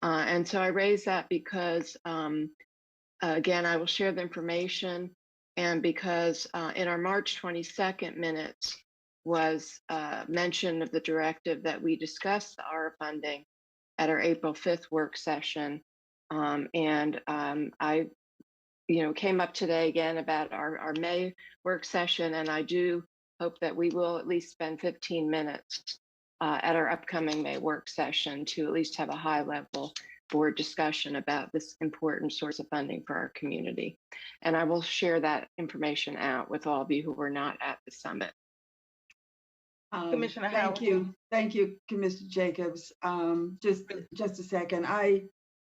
And so I raise that because, again, I will share the information, and because in our March 22nd minutes was mention of the directive that we discussed the ARA funding at our April 5th work session. I came up today again about our May work session, and I do hope that we will at least spend 15 minutes at our upcoming May work session to at least have a high level board discussion about this important source of funding for our community. And I will share that information out with all of you who were not at the summit. Commissioner Thank you. Thank you, Commissioner Jacobs. Just a second. I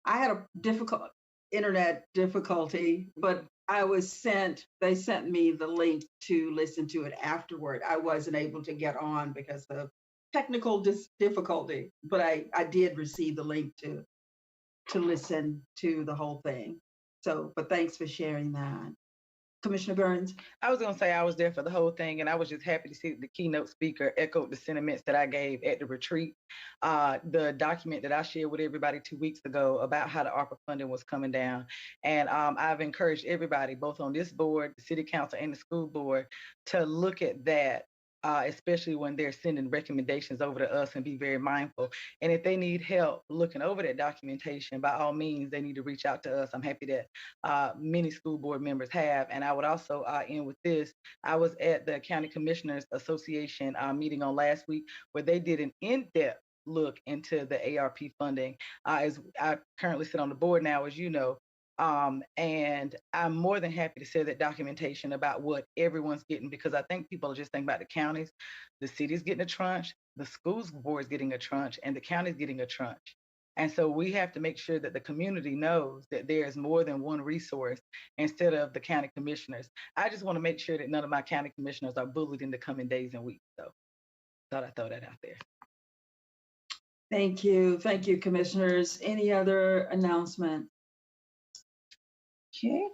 had a difficult internet difficulty, but they sent me the link to listen to it afterward. I wasn't able to get on because of technical difficulty, but I did receive the link to listen to the whole thing. So, but thanks for sharing that. Commissioner Burns. I was going to say I was there for the whole thing, and I was just happy to see the keynote speaker echoed the sentiments that I gave at the retreat. The document that I shared with everybody 2 weeks ago about how the ARPA funding was coming down. And I've encouraged everybody, both on this board, the city council, and the school board, to look at that. Especially when they're sending recommendations over to us, and be very mindful. And if they need help looking over that documentation, by all means, they need to reach out to us. I'm happy that many school board members have. And I would also end with this. I was at the County Commissioners Association meeting on last week, where they did an in-depth look into the ARP funding. As I currently sit on the board now, as you know, and I'm more than happy to share that documentation about what everyone's getting, because I think people are just thinking about the counties. The city's getting a tranche, the schools board's getting a tranche, and the county's getting a tranche. And so we have to make sure that the community knows that there's more than one resource instead of the county commissioners. I just want to make sure that none of my county commissioners are bullied in the coming days and weeks. So thought I'd throw that out there. Thank you. Thank you, commissioners. Any other announcements? Okay.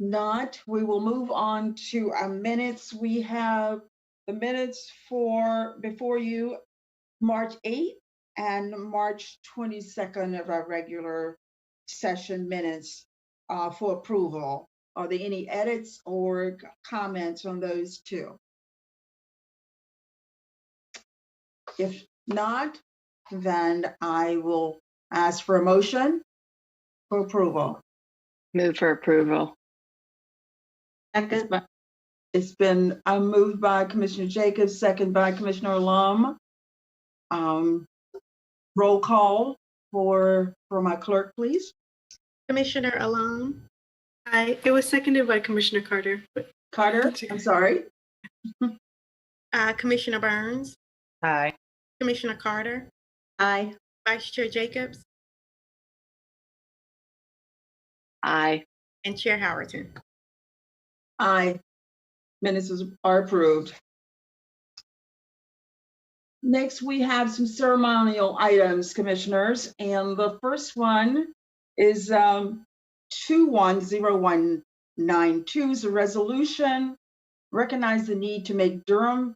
Not, we will move on to our minutes. We have the minutes for before you, March 8th and March 22nd of our regular session minutes for approval. Are there any edits or comments on those two? If not, then I will ask for a motion for approval. Move for approval. Second. It's been moved by Commissioner Jacobs, second by Commissioner Alum. Roll call for my clerk, please. Commissioner Alum. Aye. It was seconded by Commissioner Carter. Carter, I'm sorry. Commissioner Burns. Aye. Commissioner Carter. Aye. Vice Chair Jacobs. Aye. And Chair Howerton. Aye. Minutes are approved. Next, we have some ceremonial items, commissioners, and the first one is 210192 is a resolution recognize the need to make Durham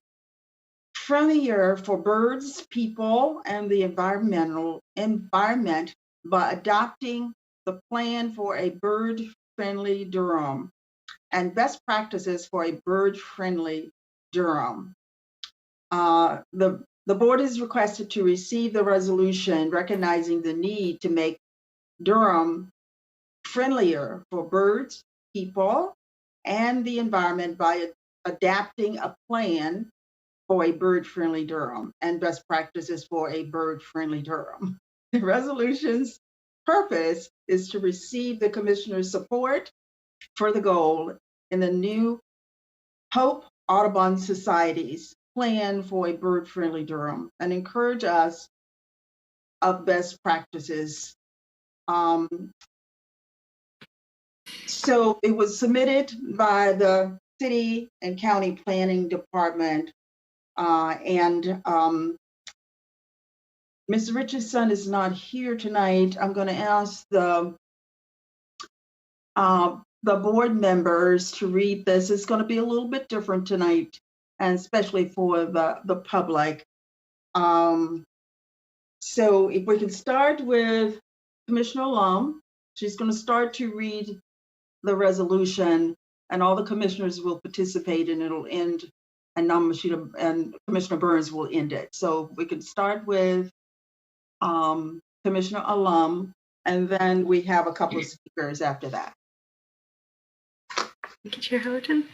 friendlier for birds, people, and the environment by adopting the plan for a bird-friendly Durham and best practices for a bird-friendly Durham. The board is requested to receive the resolution recognizing the need to make Durham friendlier for birds, people, and the environment by adapting a plan for a bird-friendly Durham and best practices for a bird-friendly Durham. The resolution's purpose is to receive the commissioner's support for the goal in the new Hope Audubon Society's plan for a bird-friendly Durham and encourage us of best practices. So it was submitted by the city and county planning department, and Ms. Richardson is not here tonight. I'm going to ask the board members to read this. It's going to be a little bit different tonight, and especially for the public. So if we can start with Commissioner Lum, she's going to start to read the resolution, and all the commissioners will participate, and it'll end, and Commissioner Burns will end it. So we can start with Commissioner Alum, and then we have a couple of speakers after that. Thank you, Chair Howerton.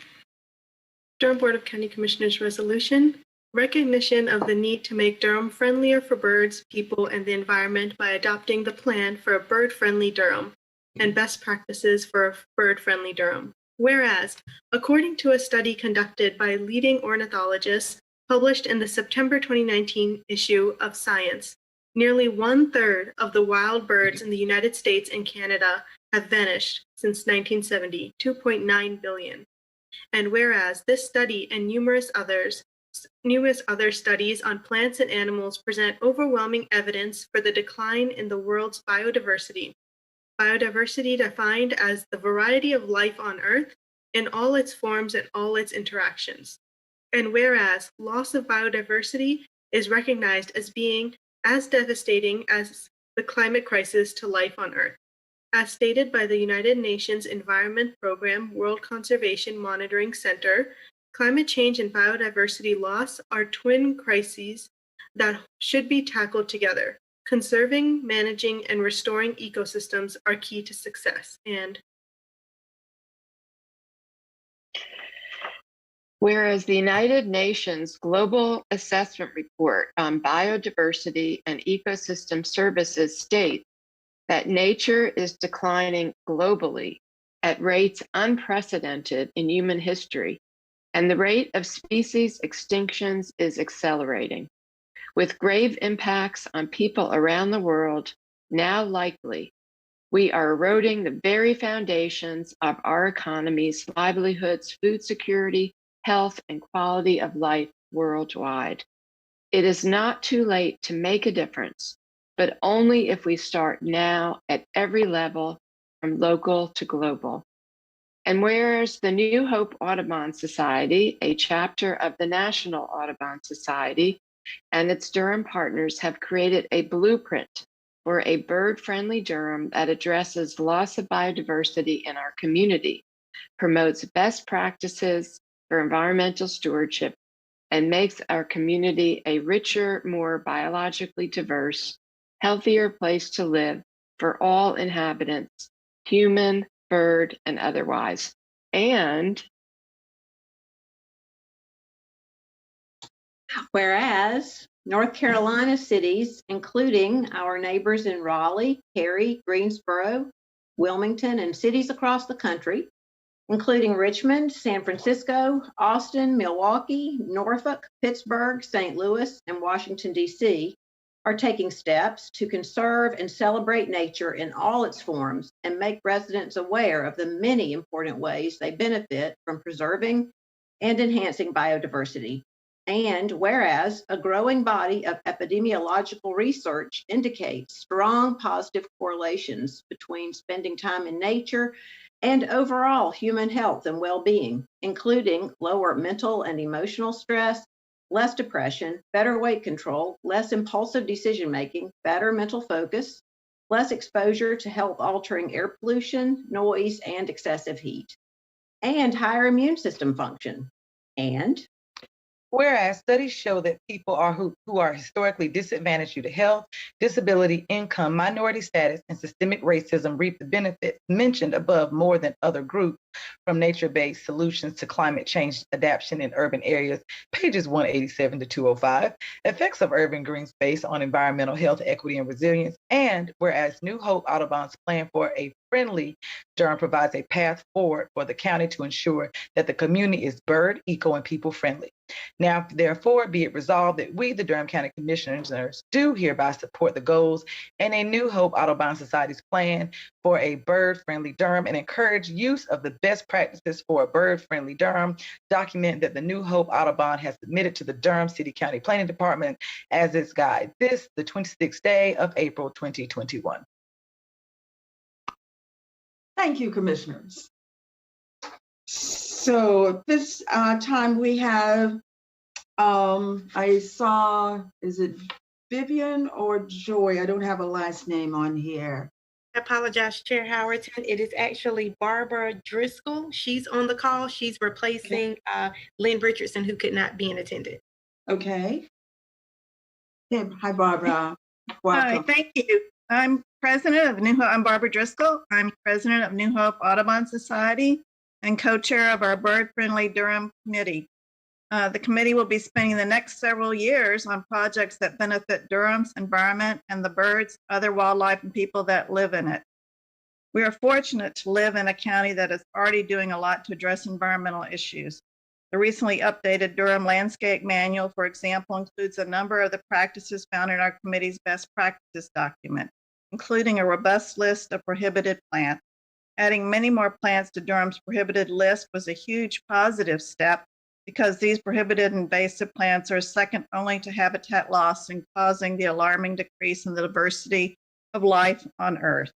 Durham Board of County Commissioners Resolution, recognition of the need to make Durham friendlier for birds, people, and the environment by adopting the plan for a bird-friendly Durham and best practices for a bird-friendly Durham. Whereas, according to a study conducted by leading ornithologists published in the September 2019 issue of Science, nearly 1/3 of the wild birds in the United States and Canada have vanished since 1970, 2.9 billion. And whereas this study and numerous other studies on plants and animals present overwhelming evidence for the decline in the world's biodiversity. Biodiversity defined as the variety of life on Earth in all its forms and all its interactions. And whereas loss of biodiversity is recognized as being as devastating as the climate crisis to life on Earth. As stated by the United Nations Environment Program World Conservation Monitoring Center, climate change and biodiversity loss are twin crises that should be tackled together. Conserving, managing, and restoring ecosystems are key to success. And whereas the United Nations Global Assessment Report on Biodiversity and Ecosystem Services states that nature is declining globally at rates unprecedented in human history, and the rate of species extinctions is accelerating, with grave impacts on people around the world now likely. We are eroding the very foundations of our economies, livelihoods, food security, health, and quality of life worldwide. It is not too late to make a difference, but only if we start now at every level, from local to global. And whereas the New Hope Audubon Society, a chapter of the National Audubon Society, and its Durham partners have created a blueprint for a bird-friendly Durham that addresses loss of biodiversity in our community, promotes best practices for environmental stewardship, and makes our community a richer, more biologically diverse, healthier place to live for all inhabitants, human, bird, and otherwise. And whereas North Carolina cities, including our neighbors in Raleigh, Cary, Greensboro, Wilmington, and cities across the country, including Richmond, San Francisco, Austin, Milwaukee, Norfolk, Pittsburgh, St. Louis, and Washington, D.C., are taking steps to conserve and celebrate nature in all its forms and make residents aware of the many important ways they benefit from preserving and enhancing biodiversity. And whereas a growing body of epidemiological research indicates strong positive correlations between spending time in nature and overall human health and well-being, including lower mental and emotional stress, less depression, better weight control, less impulsive decision-making, better mental focus, less exposure to health-altering air pollution, noise, and excessive heat, and higher immune system function. And whereas studies show that people who are historically disadvantaged due to health, disability, income, minority status, and systemic racism reap the benefits mentioned above more than other groups, from nature-based solutions to climate change adaptation in urban areas, pages 187 to 205, effects of urban green space on environmental health, equity, and resilience. And whereas New Hope Audubon's plan for a friendly Durham provides a path forward for the county to ensure that the community is bird, eco, and people friendly. Now, therefore, be it resolved that we, the Durham County Commissioners, do hereby support the goals and a New Hope Audubon Society's plan for a bird-friendly Durham and encourage use of the best practices for a bird-friendly Durham document that the New Hope Audubon has submitted to the Durham City County Planning Department as its guide. This, the 26th day of April, 2021. Thank you, commissioners. So at this time we have, I saw, is it Vivian or Joy? I don't have a last name on here. I apologize, Chair Howerton. It is actually Barbara Driscoll. She's on the call. She's replacing Lynn Richardson, who could not be in attendance. Okay. Yeah, hi, Barbara. Hi, Welcome. thank you. I'm president of New Hope. I'm Barbara Driscoll. I'm president of New Hope Audubon Society and co-chair of our bird-friendly Durham committee. The committee will be spending the next several years on projects that benefit Durham's environment and the birds, other wildlife, and people that live in it. We are fortunate to live in a county that is already doing a lot to address environmental issues. The recently updated Durham Landscape Manual, for example, includes a number of the practices found in our committee's best practices document, including a robust list of prohibited plants. Adding many more plants to Durham's prohibited list was a huge positive step because these prohibited invasive plants are second only to habitat loss and causing the alarming decrease in the diversity of life on Earth.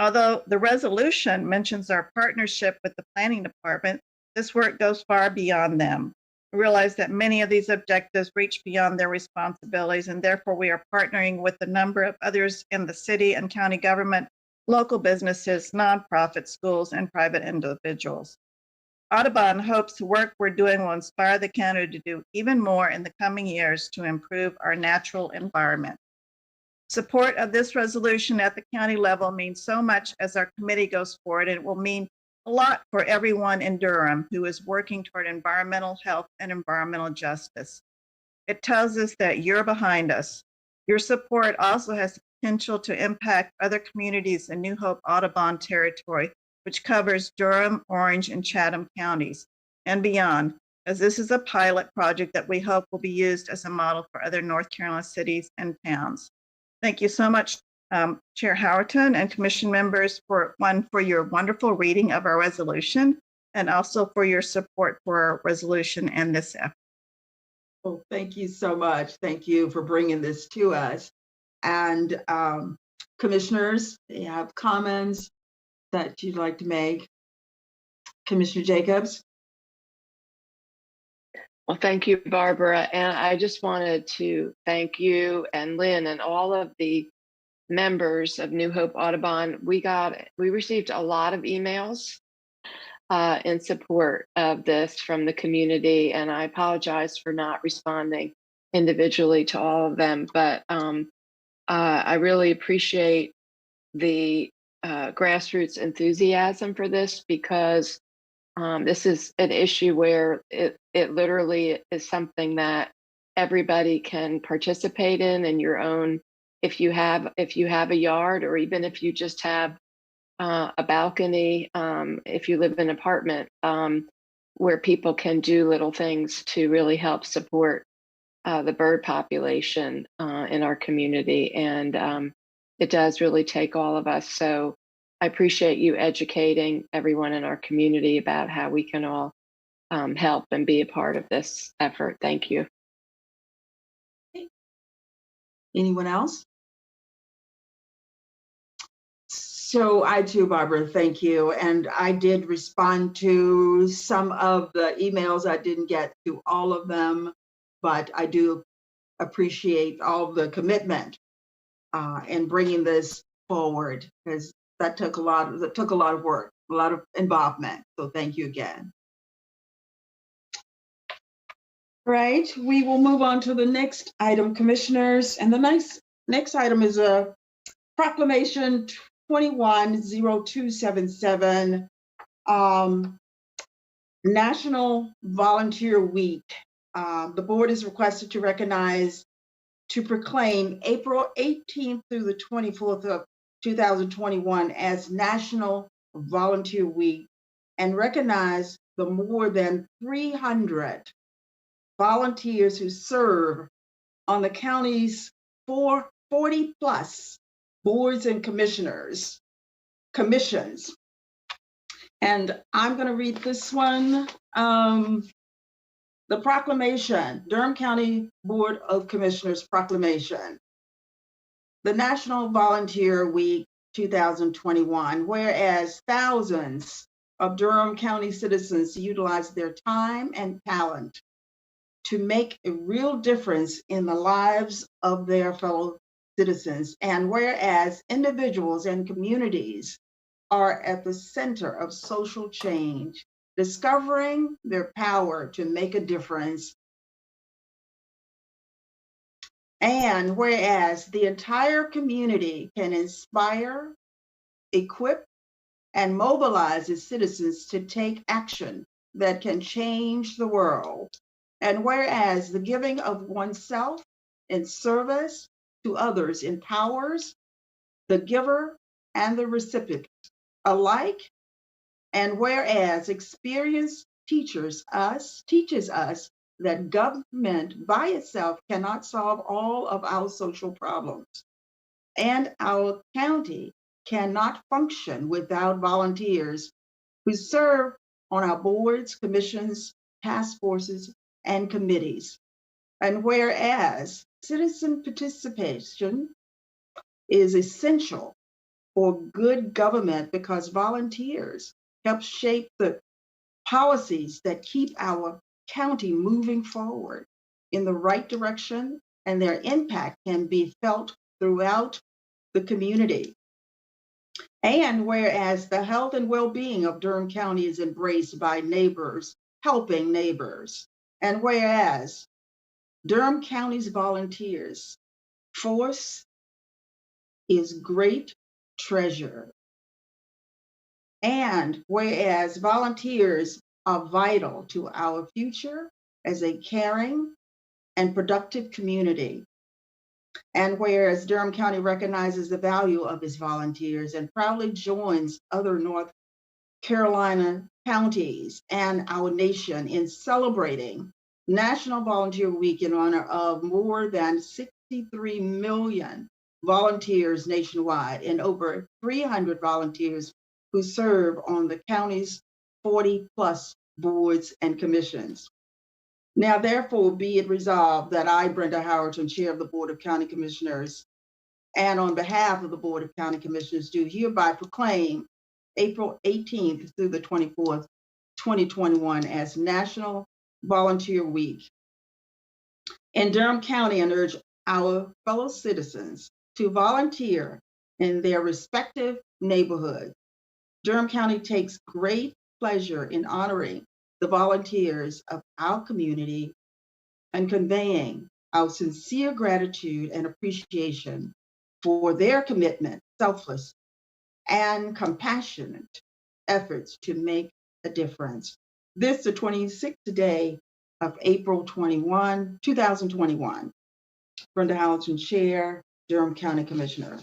Although the resolution mentions our partnership with the planning department, this work goes far beyond them. We realize that many of these objectives reach beyond their responsibilities, and therefore we are partnering with a number of others in the city and county government, local businesses, nonprofit schools, and private individuals. Audubon hopes the work we're doing will inspire the county to do even more in the coming years to improve our natural environment. Support of this resolution at the county level means so much as our committee goes forward, and it will mean a lot for everyone in Durham who is working toward environmental health and environmental justice. It tells us that you're behind us. Your support also has the potential to impact other communities in New Hope Audubon territory, which covers Durham, Orange, and Chatham counties and beyond, as this is a pilot project that we hope will be used as a model for other North Carolina cities and towns. Thank you so much, Chair Howerton and Commission members, for your wonderful reading of our resolution and also for your support for our resolution and this effort. Well, thank you so much. Thank you for bringing this to us. And commissioners, you have comments that you'd like to make? Commissioner Jacobs? Well, thank you, Barbara. And I just wanted to thank you and Lynn and all of the members of New Hope Audubon. We received a lot of emails in support of this from the community, and I apologize for not responding individually to all of them, but I really appreciate the grassroots enthusiasm for this, because this is an issue where it literally is something that everybody can participate in your own. If you have a yard, or even if you just have a balcony, if you live in an apartment, where people can do little things to really help support the bird population in our community. And it does really take all of us. So I appreciate you educating everyone in our community about how we can all help and be a part of this effort. Thank you. Anyone else? So I too, Barbara, thank you. And I did respond to some of the emails. I didn't get to all of them, but I do appreciate all the commitment in bringing this forward, because that took a lot of work, a lot of involvement. So thank you again. Right, we will move on to the next item, commissioners. And the next item is a Proclamation 210277, National Volunteer Week. The board is requested to proclaim April 18th through the 24th of 2021 as National Volunteer Week, and recognize the more than 300 volunteers who serve on the county's 40 plus boards and commissions. And I'm going to read this one. The proclamation, Durham County Board of Commissioners Proclamation. The National Volunteer Week 2021, whereas thousands of Durham County citizens utilize their time and talent to make a real difference in the lives of their fellow citizens. And whereas individuals and communities are at the center of social change, discovering their power to make a difference. And whereas the entire community can inspire, equip, and mobilize its citizens to take action that can change the world. And whereas the giving of oneself in service to others empowers the giver and the recipient alike. And whereas experience teaches us that government by itself cannot solve all of our social problems. And our county cannot function without volunteers who serve on our boards, commissions, task forces, and committees. And whereas citizen participation is essential for good government because volunteers help shape the policies that keep our county moving forward in the right direction, and their impact can be felt throughout the community. And whereas the health and well-being of Durham County is embraced by neighbors, helping neighbors, and whereas Durham County's volunteers force is great treasure. And whereas volunteers are vital to our future as a caring and productive community. And whereas Durham County recognizes the value of its volunteers and proudly joins other North Carolina counties and our nation in celebrating National Volunteer Week in honor of more than 63 million volunteers nationwide and over 300 volunteers who serve on the county's 40+ boards and commissions. Now, therefore, be it resolved that I, Brenda Howerton, Chair of the Board of County Commissioners, and on behalf of the Board of County Commissioners, do hereby proclaim April 18th through the 24th, 2021 as National Volunteer Week in Durham County, and urge our fellow citizens to volunteer in their respective neighborhoods. Durham County takes great pleasure in honoring the volunteers of our community and conveying our sincere gratitude and appreciation for their commitment, selfless and compassionate efforts to make a difference. This is the 26th day of April 2021. Brenda Howerton, Chair, Durham County Commissioner.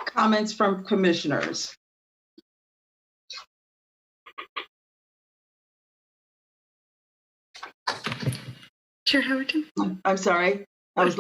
Comments from commissioners. Chair Howerton. I'm sorry, I was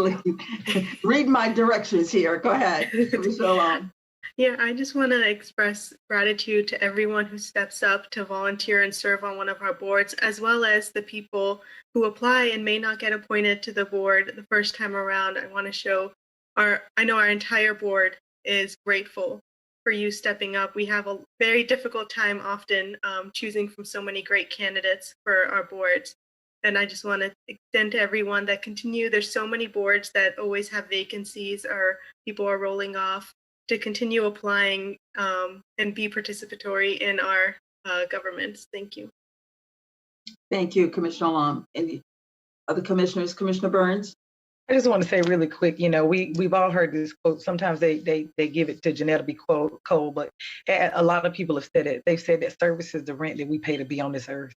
read my directions here. Go ahead, Commissioner Long. Yeah, I just want to express gratitude to everyone who steps up to volunteer and serve on one of our boards, as well as the people who apply and may not get appointed to the board the first time around. I want to show I know our entire board is grateful for you stepping up. We have a very difficult time often choosing from so many great candidates for our boards. And I just want to extend to everyone that continue. There's so many boards that always have vacancies or people are rolling off, to continue applying and be participatory in our governments. Thank you. Thank you, Commissioner Long. Any other commissioners? Commissioner Burns? I just want to say really quick, we've all heard this quote. Sometimes they give it to Janetta B. Cole, but a lot of people have said it. They've said that service is the rent that we pay to be on this earth.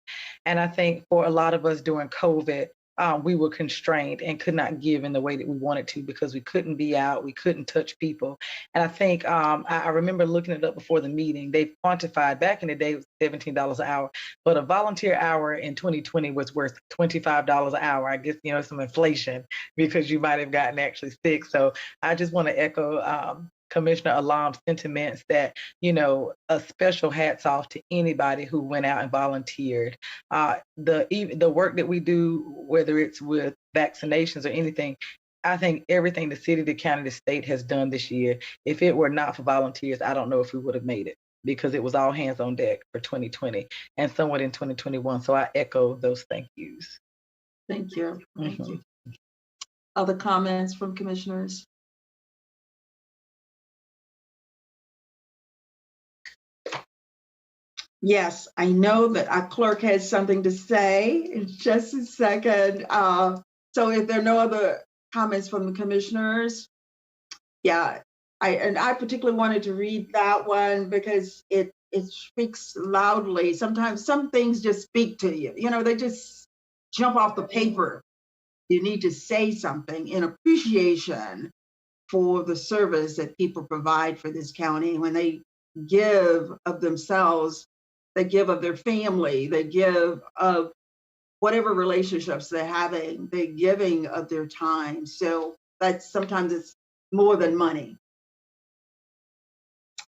And I think for a lot of us during COVID, we were constrained and could not give in the way that we wanted to because we couldn't be out, we couldn't touch people. And I think I remember looking it up before the meeting. They quantified back in the day it was $17 an hour, but a volunteer hour in 2020 was worth $25 an hour. I guess some inflation because you might have gotten actually sick. So I just want to echo Commissioner Alam's sentiments that, a special hats off to anybody who went out and volunteered. The work that we do, whether it's with vaccinations or anything, I think everything the city, the county, the state has done this year, if it were not for volunteers, I don't know if we would have made it. because it was all hands on deck for 2020 and somewhat in 2021. So I echo those thank yous. Thank you. Thank Mhm. you. Other comments from commissioners? Yes, I know that our clerk has something to say in just a second. So if there are no other comments from the commissioners, yeah, I particularly wanted to read that one because it speaks loudly. Sometimes some things just speak to you. You know, they just jump off the paper. You need to say something in appreciation for the service that people provide for this county. When they give of themselves, they give of their family, they give of whatever relationships they're having, they're giving of their time. So that's sometimes it's more than money.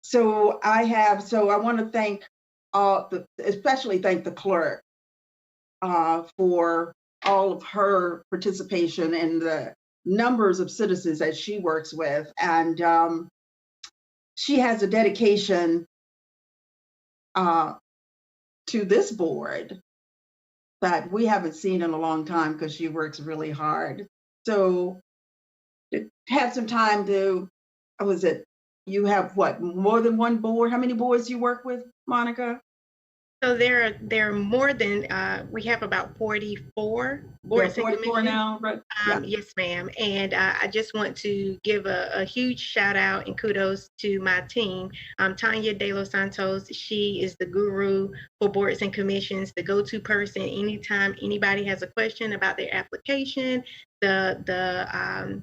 So I want to thank especially thank the clerk for all of her participation in the numbers of citizens that she works with. And she has a dedication to this board that we haven't seen in a long time because she works really hard. So to have some time to, you have what, more than one board? How many boards do you work with, Monica? So there are more than, we have about 44 boards and 44 commissions. now, right? Yeah. Yes, ma'am. And I just want to give a huge shout out and kudos to my team. Tanya De Los Santos, she is the guru for boards and commissions, the go-to person anytime anybody has a question about their application, the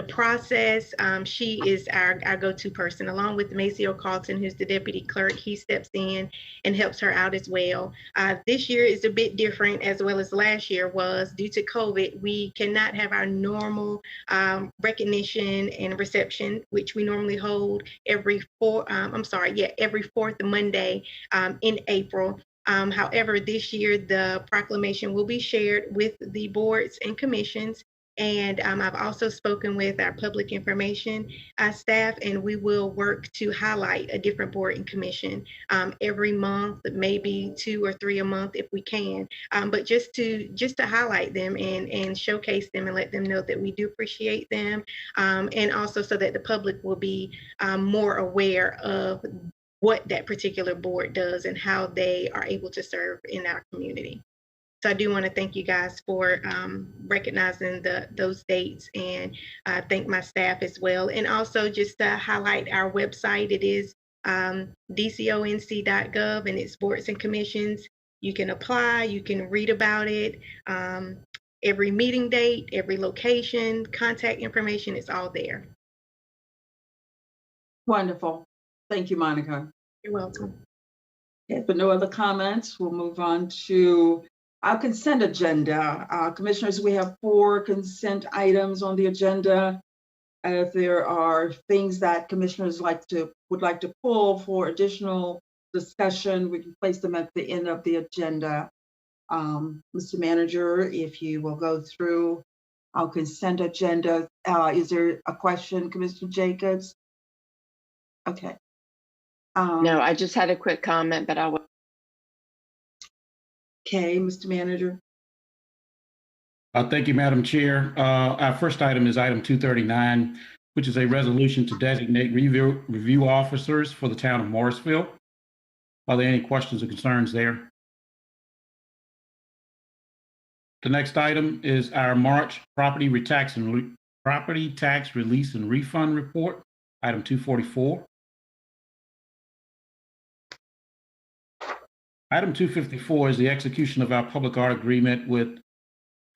process. She is our go-to person, along with Maceo Carlton, who's the deputy clerk. He steps in and helps her out as well. This year is a bit different, as well as last year was. Due to COVID, we cannot have our normal recognition and reception, which we normally hold every fourth Monday in April. However, this year, the proclamation will be shared with the boards and commissions. And I've also spoken with our public information staff, and we will work to highlight a different board and commission every month, maybe 2 or 3 a month if we can. But just to highlight them and showcase them and let them know that we do appreciate them, and also so that the public will be more aware of what that particular board does and how they are able to serve in our community. So I do want to thank you guys for recognizing those dates, and thank my staff as well. And also just to highlight our website, it is DCONC.gov, and it's boards and commissions. You can apply, you can read about it, every meeting date, every location, contact information, it's all there. Wonderful. Thank you, Monica. You're welcome. Okay, but no other comments, we'll move on to our consent agenda. Commissioners, we have 4 consent items on the agenda. If there are things that commissioners would like to pull for additional discussion, we can place them at the end of the agenda. Mr. Manager, if you will go through our consent agenda. Is there a question, Commissioner Jacobs? Okay. No, I just had a quick comment, but I will. Okay, Mr. Manager. Thank you, Madam Chair. Our first item is item 239, which is a resolution to designate review officers for the town of Morrisville. Are there any questions or concerns there? The next item is our March property tax release and refund report, item 244. Item 254 is the execution of our public art agreement with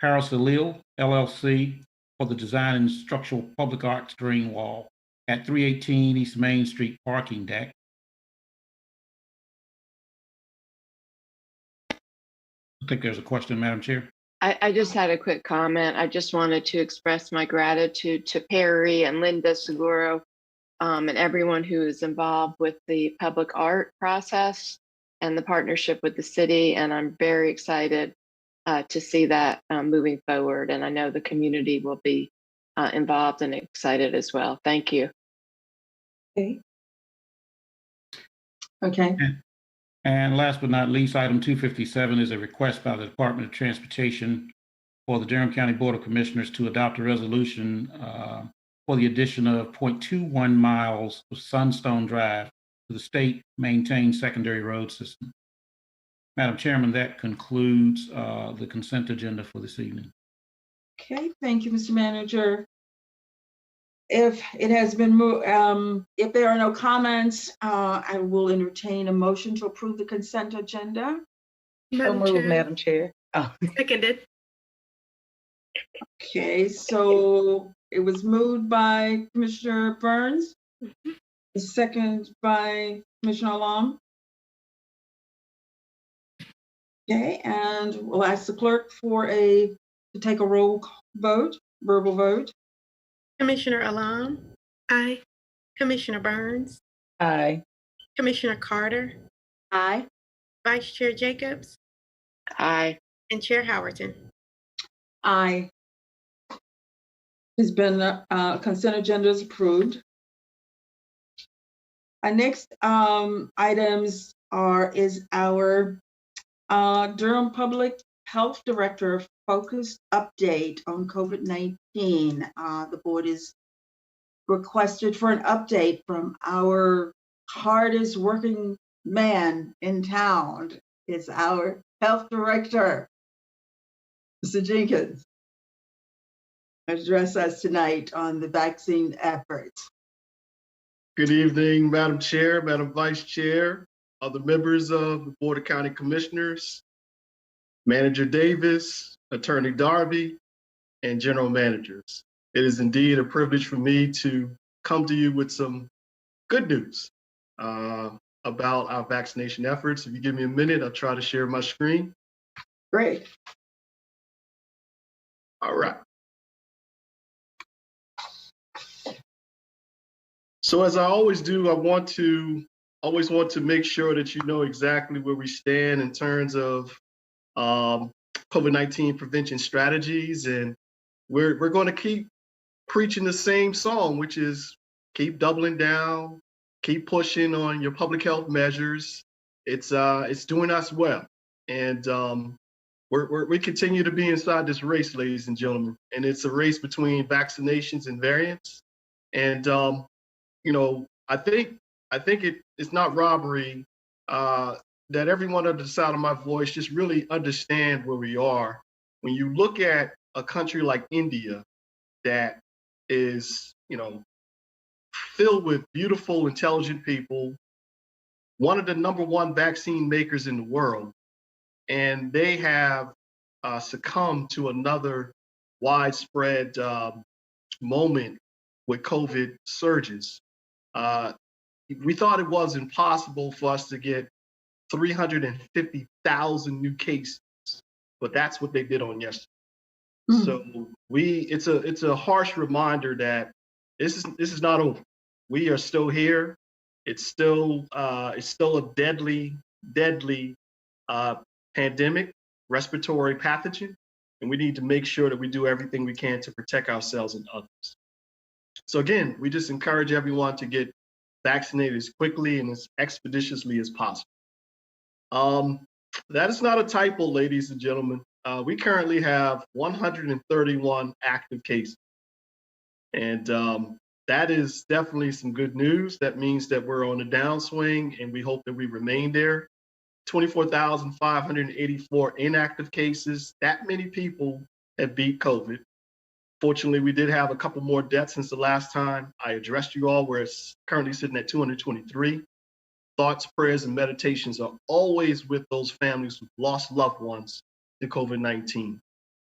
Harris Salil, LLC, for the design and structural public art screen wall at 318 East Main Street parking deck. I think there's a question, Madam Chair. I just had a quick comment. I just wanted to express my gratitude to Perry and Linda Seguro and everyone who is involved with the public art process and the partnership with the city. And I'm very excited to see that moving forward. And I know the community will be involved and excited as well. Thank you. Okay. Okay, And last but not least, item 257 is a request by the Department of Transportation for the Durham County Board of Commissioners to adopt a resolution for the addition of 0.21 miles of Sunstone Drive to the state maintained secondary road system. Madam Chairman, that concludes the consent agenda for this evening. okay, thank you, Mr. Manager. If it has been moved, if there are no comments, I will entertain a motion to approve the consent agenda. So Madam moved, Chair, Madam Chair. Oh, seconded. Okay, so it was moved by Commissioner Burns, second by Commissioner Alam. Okay, and we'll ask the clerk to take a roll vote, verbal vote. Commissioner Alam, Aye. Commissioner Burns, aye. Commissioner Carter, Aye. Vice Chair Jacobs, Aye. and Chair Howerton. Aye. Has been, consent agenda is approved. Our next items is our Durham Public Health Director focused update on COVID-19. The board is requested for an update from our hardest working man in town. It's our health director, Mr. Jenkins, address us tonight on the vaccine efforts. Good evening, Madam Chair, Madam Vice Chair, other members of the Board of County Commissioners, Manager Davis, Attorney Darby, and General Managers. It is indeed a privilege for me to come to you with some good news about our vaccination efforts. If you give me a minute, I'll try to share my screen. Great. All right. So as I always do, I always want to make sure that you know exactly where we stand in terms of COVID-19 prevention strategies. And we're going to keep preaching the same song, which is keep doubling down, keep pushing on your public health measures. It's doing us well. And we continue to be inside this race, ladies and gentlemen. And it's a race between vaccinations and variants. And you know, I think it's not robbery that everyone under the sound of my voice just really understand where we are. When you look at a country like India that is, you know, filled with beautiful, intelligent people, one of the #1 vaccine makers in the world, and they have succumbed to another widespread moment with COVID surges. We thought it was impossible for us to get 350,000 new cases, but that's what they did on yesterday. So it's a harsh reminder that this is not over. We are still here. It's still a deadly pandemic, respiratory pathogen, and we need to make sure that we do everything we can to protect ourselves and others. So again, we just encourage everyone to get vaccinated as quickly and as expeditiously as possible. That is not a typo, ladies and gentlemen. We currently have 131 active cases. And that is definitely some good news. That means that we're on a downswing, and we hope that we remain there. 24,584 inactive cases. That many people have beat COVID. Fortunately, we did have a couple more deaths since the last time I addressed you all, where it's currently sitting at 223. Thoughts, prayers, and meditations are always with those families who've lost loved ones to COVID-19.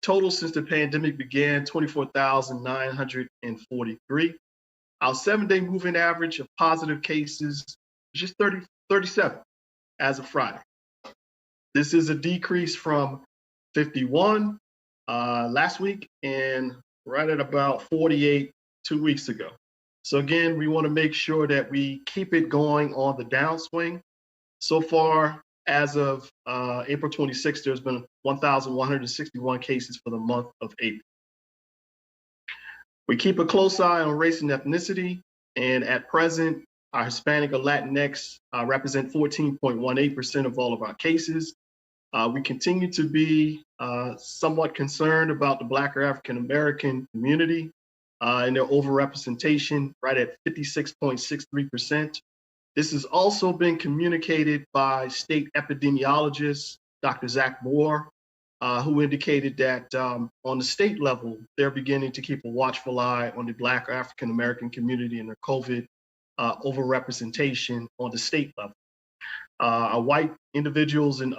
Total since the pandemic began, 24,943. Our 7-day moving average of positive cases is just 37 as of Friday. This is a decrease from 51 last week and right at about 48 2 weeks ago. So again, we want to make sure that we keep it going on the downswing. So far, as of April 26th, there's been 1,161 cases for the month of April. We keep a close eye on race and ethnicity, and at present, Our Hispanic or Latinx represent 14.18% of all of our cases. We continue to be somewhat concerned about the Black or African American community and their overrepresentation, right at 56.63%. This has also been communicated by state epidemiologist, Dr. Zach Moore, who indicated that on the state level, they're beginning to keep a watchful eye on the Black or African American community and their COVID overrepresentation on the state level. Our white individuals in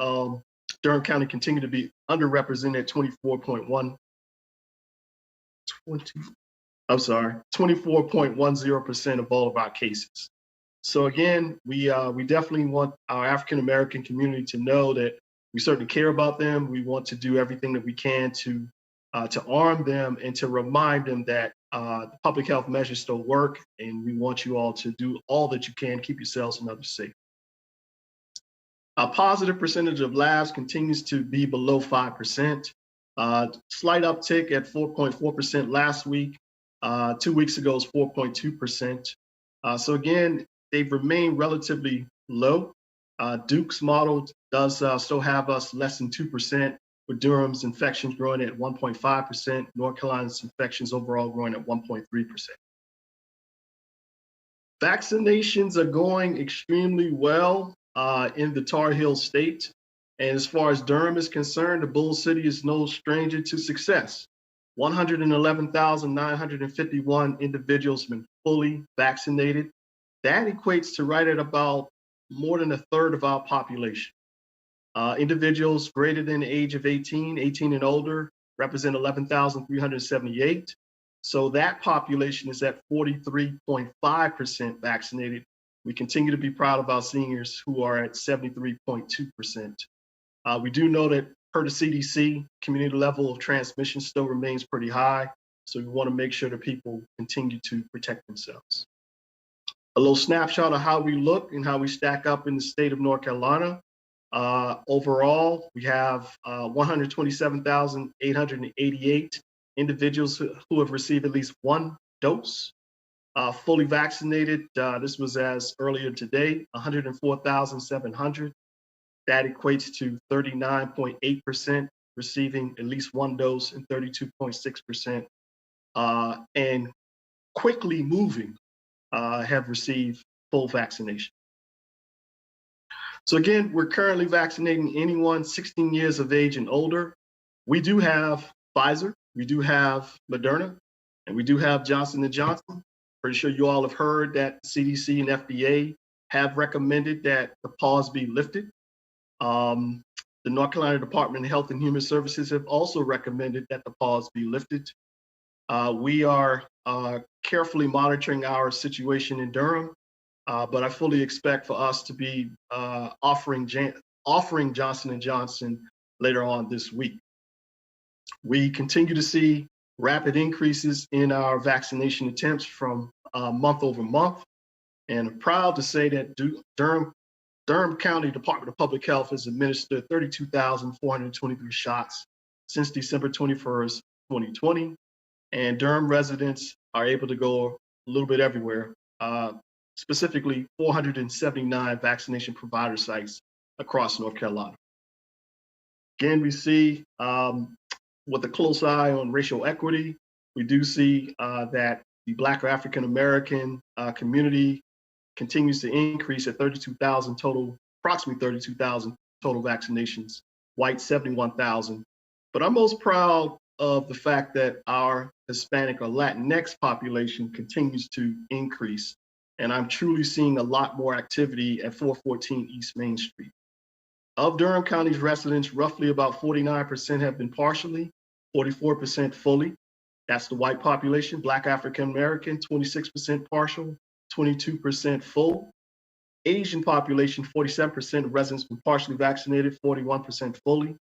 Durham County continue to be underrepresented at 24.10% of all of our cases. So again, we definitely want our African American community to know that we certainly care about them. We want to do everything that we can to arm them and to remind them that the public health measures still work, and we want you all to do all that you can, keep yourselves and others safe. Our positive percentage of labs continues to be below 5%. Slight uptick at 4.4% last week. 2 weeks ago was 4.2%. So again, they've remained relatively low. Duke's model does still have us less than 2%, with Durham's infections growing at 1.5%, North Carolina's infections overall growing at 1.3%. Vaccinations are going extremely well in the Tar Heel State. And as far as Durham is concerned, the Bull City is no stranger to success. 111,951 individuals have been fully vaccinated. That equates to right at about more than a third of our population. Individuals greater than the age of 18 and older represent 11,378. So that population is at 43.5% vaccinated. We continue to be proud of our seniors who are at 73.2%. We do know that per the CDC, community level of transmission still remains pretty high. So we want to make sure that people continue to protect themselves. A little snapshot of how we look and how we stack up in the state of North Carolina. Overall, we have 127,888 individuals who have received at least one dose. Fully vaccinated, this was as earlier today, 104,700. That equates to 39.8% receiving at least one dose and 32.6%. And quickly moving have received full vaccination. So again, we're currently vaccinating anyone 16 years of age and older. We do have Pfizer, we do have Moderna, and we do have Johnson & Johnson. Pretty sure you all have heard that CDC and FDA have recommended that the pause be lifted. The North Carolina Department of Health and Human Services have also recommended that the pause be lifted. We are carefully monitoring our situation in Durham, but I fully expect for us to be offering Johnson & Johnson later on this week. We continue to see rapid increases in our vaccination attempts from month over month. And I'm proud to say that Durham County Department of Public Health has administered 32,423 shots since December 21st, 2020. And Durham residents are able to go a little bit everywhere, specifically 479 vaccination provider sites across North Carolina. Again, we see with a close eye on racial equity, we do see that the Black or African American community continues to increase at 32,000 total, approximately 32,000 total vaccinations, white 71,000. But I'm most proud of the fact that our Hispanic or Latinx population continues to increase. And I'm truly seeing a lot more activity at 414 East Main Street. Of Durham County's residents, roughly about 49% have been partially, 44% fully. That's the white population. Black African American, 26% partial, 22% full. Asian population, 47% of residents been partially vaccinated, 41% fully.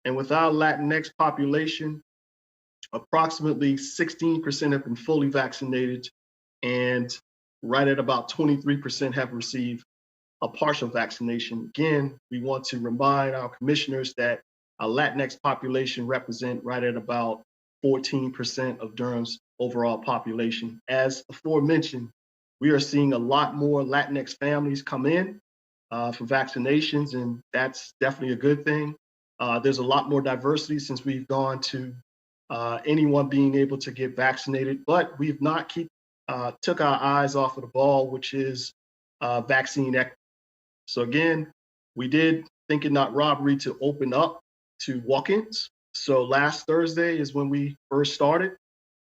And with our Latinx population, approximately 16% have been fully vaccinated, and right at about 23% have received a partial vaccination. Again, we want to remind our commissioners that our Latinx population represent right at about 14% of Durham's overall population. As aforementioned, we are seeing a lot more Latinx families come in for vaccinations, and that's definitely a good thing. There's a lot more diversity since we've gone to anyone being able to get vaccinated, but we've not took our eyes off of the ball, which is vaccine equity. So again, we did think it not robbery to open up to walk-ins. So last Thursday is when we first started,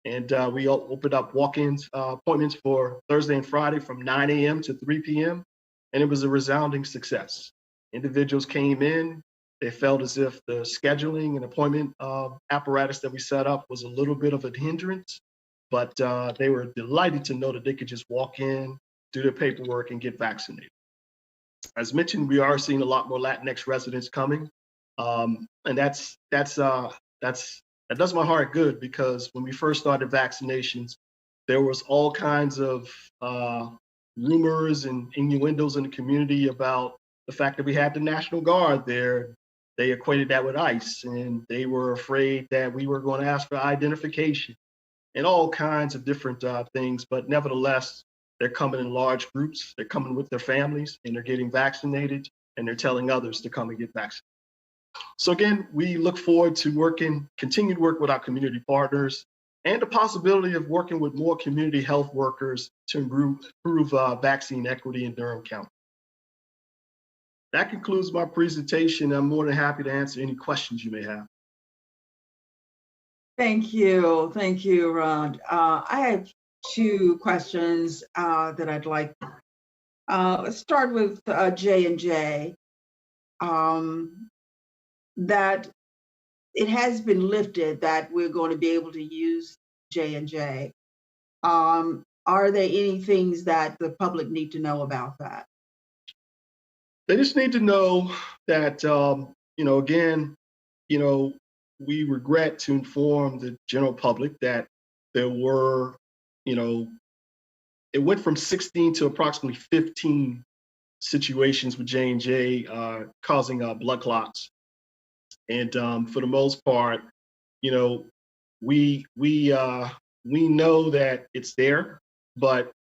and we opened up walk-ins appointments for Thursday and Friday from 9 a.m. to 3 p.m. And it was a resounding success. Individuals came in, they felt as if the scheduling and appointment apparatus that we set up was a little bit of a hindrance, but they were delighted to know that they could just walk in, do their paperwork, and get vaccinated. As mentioned, we are seeing a lot more Latinx residents coming, and that does my heart good, because when we first started vaccinations, there was all kinds of rumors and innuendos in the community about the fact that we had the National Guard there. They equated that with ICE, and they were afraid that we were going to ask for identification and all kinds of different things. But nevertheless, they're coming in large groups, they're coming with their families, and they're getting vaccinated, and they're telling others to come and get vaccinated. So again, we look forward to continued work with our community partners, and the possibility of working with more community health workers to improve vaccine equity in Durham County. That concludes my presentation. I'm more than happy to answer any questions you may have. Thank you, Rod. I have two questions that I'd like. Let's start with J&J. That it has been lifted that we're going to be able to use J&J. Are there any things that the public need to know about that? They just need to know that, again, we regret to inform the general public that there were, it went from 16 to approximately 15 situations with J&J causing blood clots. And for the most part, we know that it's there, but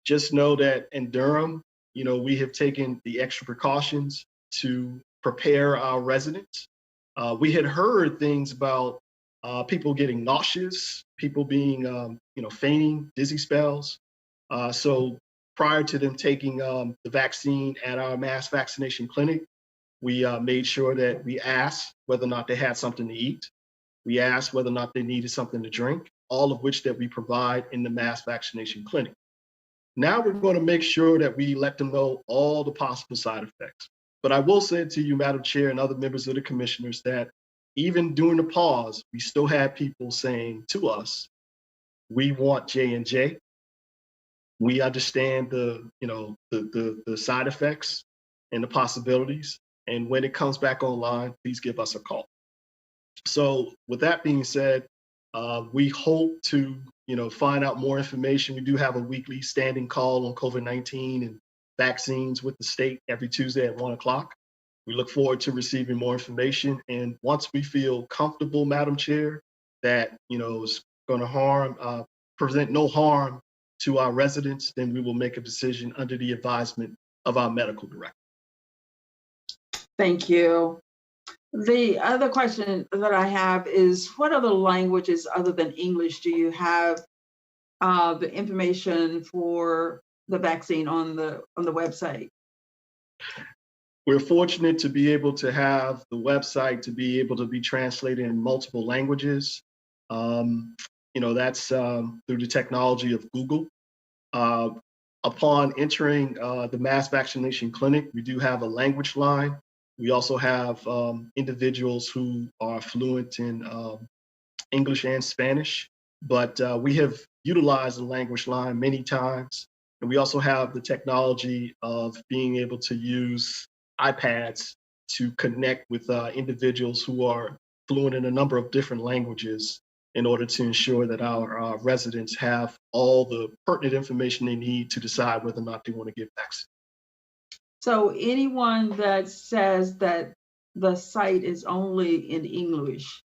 just know that in Durham, we have taken the extra precautions to prepare our residents. We had heard things about people getting nauseous, people being, fainting, dizzy spells. So prior to them taking the vaccine at our mass vaccination clinic, we made sure that we asked whether or not they had something to eat. We asked whether or not they needed something to drink, all of which that we provide in the mass vaccination clinic. Now we're going to make sure that we let them know all the possible side effects. But I will say to you, Madam Chair, and other members of the commissioners, that even during the pause, we still had people saying to us, we want J&J. We understand the side effects and the possibilities. And when it comes back online, please give us a call. So with that being said, we hope to find out more information. We do have a weekly standing call on COVID-19 and vaccines with the state every Tuesday at 1 o'clock. We look forward to receiving more information. And once we feel comfortable, Madam Chair, that is going to present no harm to our residents, then we will make a decision under the advisement of our medical director. Thank you. The other question that I have is, what other languages other than English do you have the information for the vaccine on the website? We're fortunate to be able to have the website to be able to be translated in multiple languages. That's through the technology of Google. Upon entering the mass vaccination clinic, we do have a language line. We also have individuals who are fluent in English and Spanish, but we have utilized the language line many times. And we also have the technology of being able to use iPads to connect with individuals who are fluent in a number of different languages in order to ensure that our residents have all the pertinent information they need to decide whether or not they want to get vaccinated. So anyone that says that the site is only in English,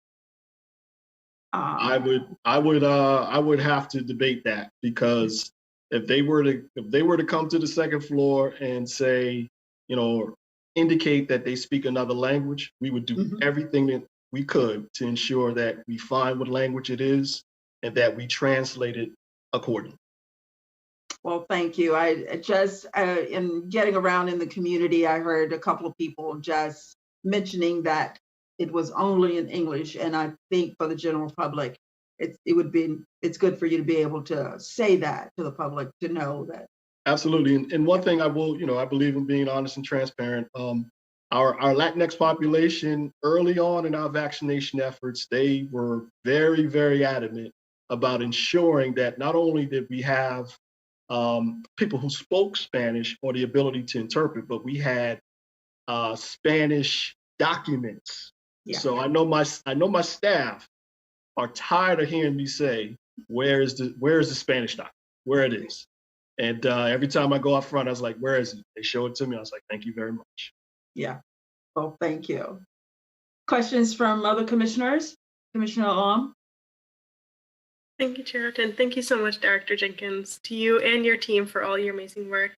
I would have to debate that, because if they were to come to the second floor and say, you know, indicate that they speak another language, we would do everything that we could to ensure that we find what language it is and that we translate it accordingly. Well, thank you. I just, in getting around in the community, I heard a couple of people just mentioning that it was only in English. And I think for the general public, it's good for you to be able to say that to the public, to know that. Absolutely. And one thing I will, I believe in being honest and transparent. Our Latinx population, early on in our vaccination efforts, they were very, very adamant about ensuring that not only did we have people who spoke Spanish or the ability to interpret, but we had Spanish documents. Yeah. So I know my staff are tired of hearing me say, where is the Spanish document? Where it is. And every time I go up front, I was like, where is it? They show it to me. I was like, thank you very much. Yeah. Well, thank you. Questions from other commissioners? Commissioner Alum? Thank you, Chair, and thank you so much, Director Jenkins, to you and your team for all your amazing work.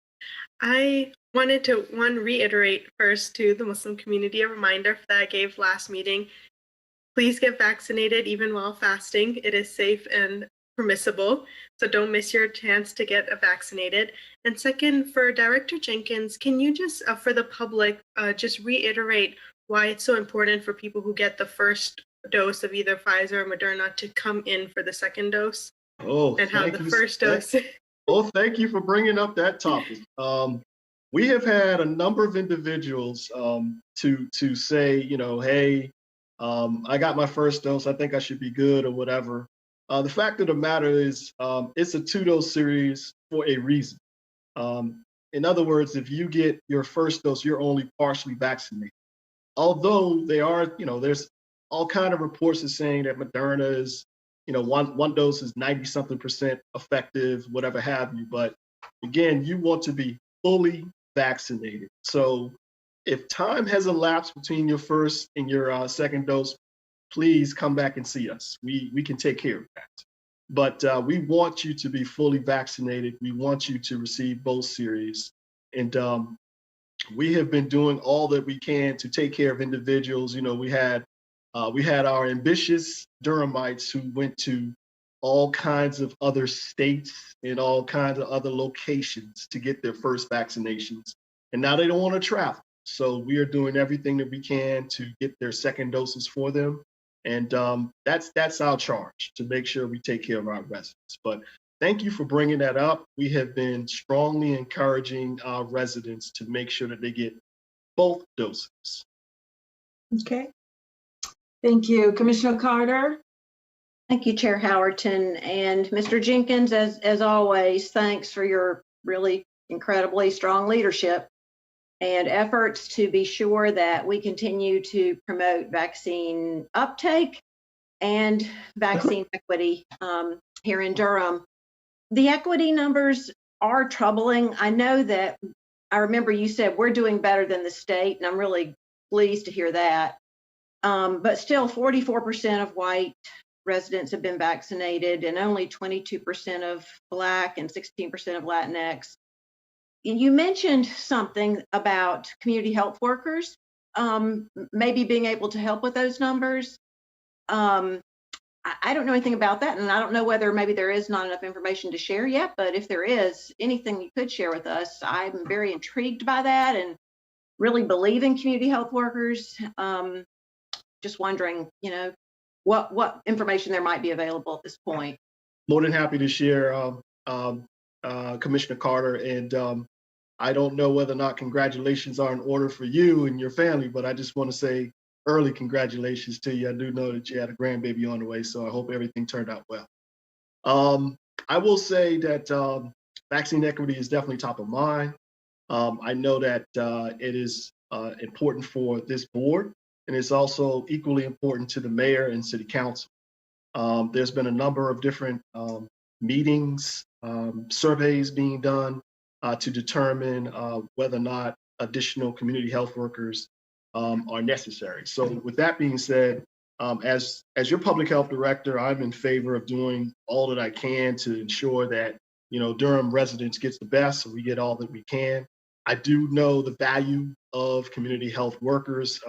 I wanted to, reiterate first to the Muslim community a reminder that I gave last meeting. Please get vaccinated even while fasting. It is safe and permissible, so don't miss your chance to get vaccinated. And second, for Director Jenkins, can you just, for the public, just reiterate why it's so important for people who get the first dose of either Pfizer or Moderna to come in for the second dose? Oh, and how the first dose. Well, thank you for bringing up that topic. We have had a number of individuals to say, hey, I got my first dose. I think I should be good or whatever. The fact of the matter is, it's a 2-dose series for a reason. In other words, if you get your first dose, you're only partially vaccinated. Although they are, there's all kind of reports are saying that Moderna is, one dose is 90-something% effective, whatever have you. But again, you want to be fully vaccinated. So if time has elapsed between your first and your second dose, please come back and see us. We can take care of that. But we want you to be fully vaccinated. We want you to receive both series. And we have been doing all that we can to take care of individuals. We had our ambitious Durhamites who went to all kinds of other states and all kinds of other locations to get their first vaccinations. And now they don't want to travel. So we are doing everything that we can to get their second doses for them. And that's our charge, to make sure we take care of our residents. But thank you for bringing that up. We have been strongly encouraging our residents to make sure that they get both doses. Okay. Thank you. Commissioner Carter? Thank you, Chair Howerton. And Mr. Jenkins, as always, thanks for your really incredibly strong leadership and efforts to be sure that we continue to promote vaccine uptake and vaccine equity here in Durham. The equity numbers are troubling. I know that, I remember you said we're doing better than the state, and I'm really pleased to hear that. But still, 44% of white residents have been vaccinated and only 22% of Black and 16% of Latinx. You mentioned something about community health workers, maybe being able to help with those numbers. I don't know anything about that, and I don't know whether maybe there is not enough information to share yet, but if there is anything you could share with us, I'm very intrigued by that and really believe in community health workers. Just wondering, what information there might be available at this point. More than happy to share, Commissioner Carter. And I don't know whether or not congratulations are in order for you and your family, but I just want to say early congratulations to you. I do know that you had a grandbaby on the way, so I hope everything turned out well. I will say that vaccine equity is definitely top of mind. I know that it is important for this board, and it's also equally important to the mayor and city council. There's been a number of different meetings, surveys being done to determine whether or not additional community health workers are necessary. So with that being said, as your public health director, I'm in favor of doing all that I can to ensure that Durham residents gets the best, so we get all that we can. I do know the value of community health workers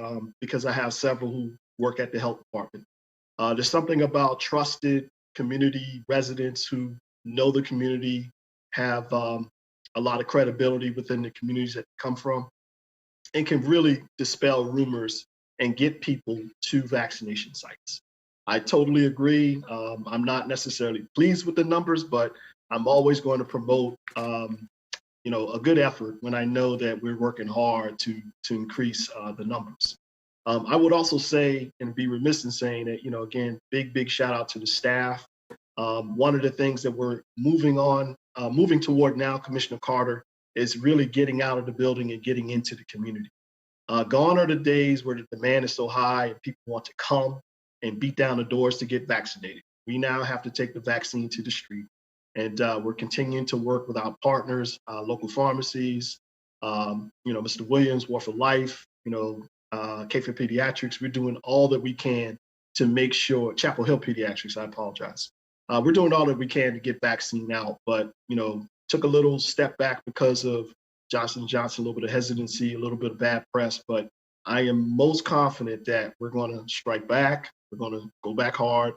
because I have several who work at the health department. There's something about trusted community residents who know the community, have a lot of credibility within the communities that they come from, and can really dispel rumors and get people to vaccination sites. I totally agree. I'm not necessarily pleased with the numbers, but I'm always going to promote a good effort when I know that we're working hard to increase the numbers. I would also say, and be remiss in saying that, again, big shout out to the staff. One of the things that we're moving toward now, Commissioner Carter, is really getting out of the building and getting into the community. Gone are the days where the demand is so high and people want to come and beat down the doors to get vaccinated. We now have to take the vaccine to the street. And we're continuing to work with our partners, local pharmacies, Mr. Williams, War for Life, K for Pediatrics. We're doing all that we can to make sure, Chapel Hill Pediatrics, I apologize. We're doing all that we can to get vaccine out, but, took a little step back because of Johnson & Johnson, a little bit of hesitancy, a little bit of bad press, but I am most confident that we're going to strike back. We're going to go back hard,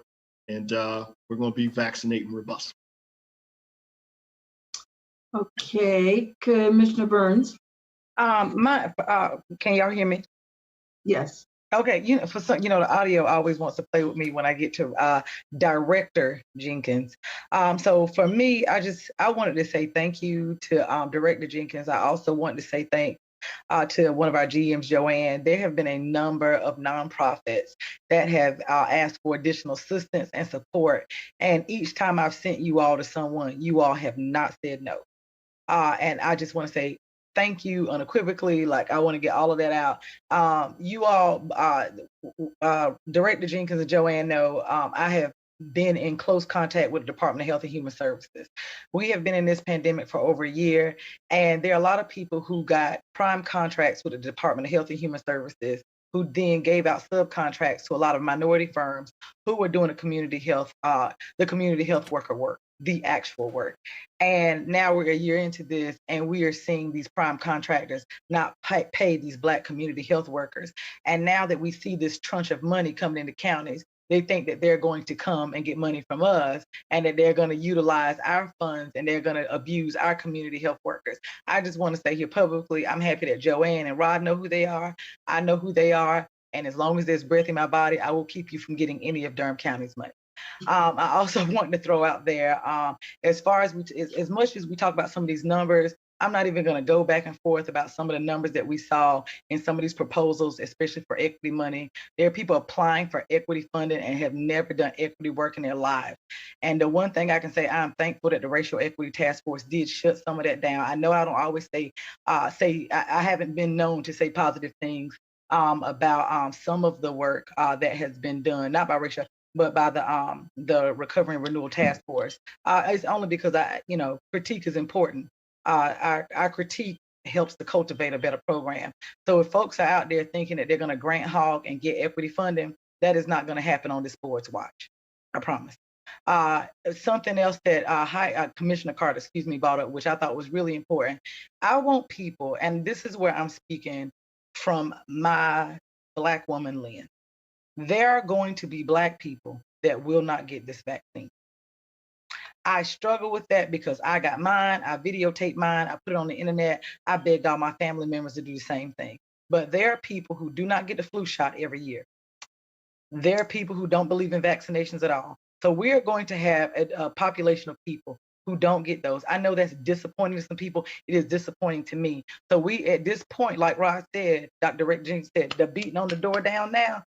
and we're going to be vaccinating robust. Okay, Commissioner Burns. Can y'all hear me? Yes. Okay, the audio always wants to play with me when I get to Director Jenkins. So for me, I wanted to say thank you to Director Jenkins. I also wanted to say thanks to one of our GMs, Joanne. There have been a number of nonprofits that have asked for additional assistance and support. And each time I've sent you all to someone, you all have not said no. And I just want to say thank you unequivocally. I want to get all of that out. You all, Director Jenkins and Joanne know, I have been in close contact with the Department of Health and Human Services. We have been in this pandemic for over a year, and there are a lot of people who got prime contracts with the Department of Health and Human Services who then gave out subcontracts to a lot of minority firms who were doing the community health worker work, the actual work. And now we're a year into this, and we are seeing these prime contractors not pay these Black community health workers. And now that we see this tranche of money coming into counties, they think that they're going to come and get money from us, and that they're going to utilize our funds, and they're going to abuse our community health workers. I just want to say here publicly, I'm happy that Joanne and Rod know who they are. I know who they are. And as long as there's breath in my body, I will keep you from getting any of Durham County's money. I also want to throw out there, as far as as much as we talk about some of these numbers, I'm not even going to go back and forth about some of the numbers that we saw in some of these proposals, especially for equity money. There are people applying for equity funding and have never done equity work in their lives. And the one thing I can say, I'm thankful that the Racial Equity Task Force did shut some of that down. I know I don't always I haven't been known to say positive things about some of the work that has been done, not by racial, but by the Recovery and Renewal Task Force. It's only because critique is important. Our critique helps to cultivate a better program. So if folks are out there thinking that they're going to grant hog and get equity funding, that is not going to happen on this board's watch. I promise. Something else that Commissioner Carter, brought up, which I thought was really important. I want people, and this is where I'm speaking from my Black woman lens. There are going to be Black people that will not get this vaccine. I struggle with that because I got mine, I videotaped mine, I put it on the internet, I begged all my family members to do the same thing. But there are people who do not get the flu shot every year. There are people who don't believe in vaccinations at all. So we're going to have a population of people who don't get those. I know that's disappointing to some people. It is disappointing to me. So we, at this point, like Rod said, Dr. Rick Jenkins said, the beating on the door down now.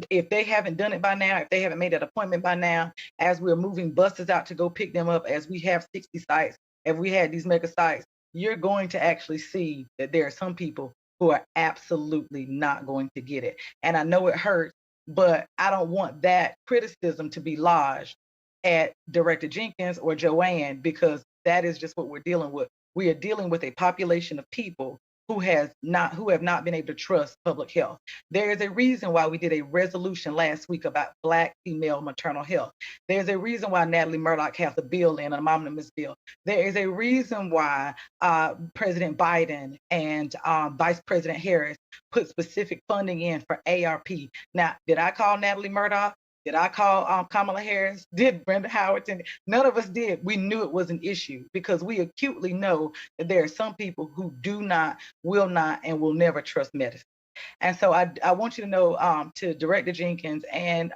If they haven't done it by now, if they haven't made that appointment by now, as we're moving buses out to go pick them up, as we have 60 sites, if we had these mega sites, you're going to actually see that there are some people who are absolutely not going to get it. And I know it hurts, but I don't want that criticism to be lodged at Director Jenkins or Joanne, because that is just what we're dealing with. We are dealing with a population of people who have not been able to trust public health. There is a reason why we did a resolution last week about Black female maternal health. There's a reason why Natalie Murdoch has a bill in, an omnibus bill. There is a reason why President Biden and Vice President Harris put specific funding in for ARP. Now, did I call Natalie Murdoch? Did I call Kamala Harris? Did Brenda Howard? None of us did. We knew it was an issue because we acutely know that there are some people who do not, will not, and will never trust medicine. And so I want you to know, to Director Jenkins and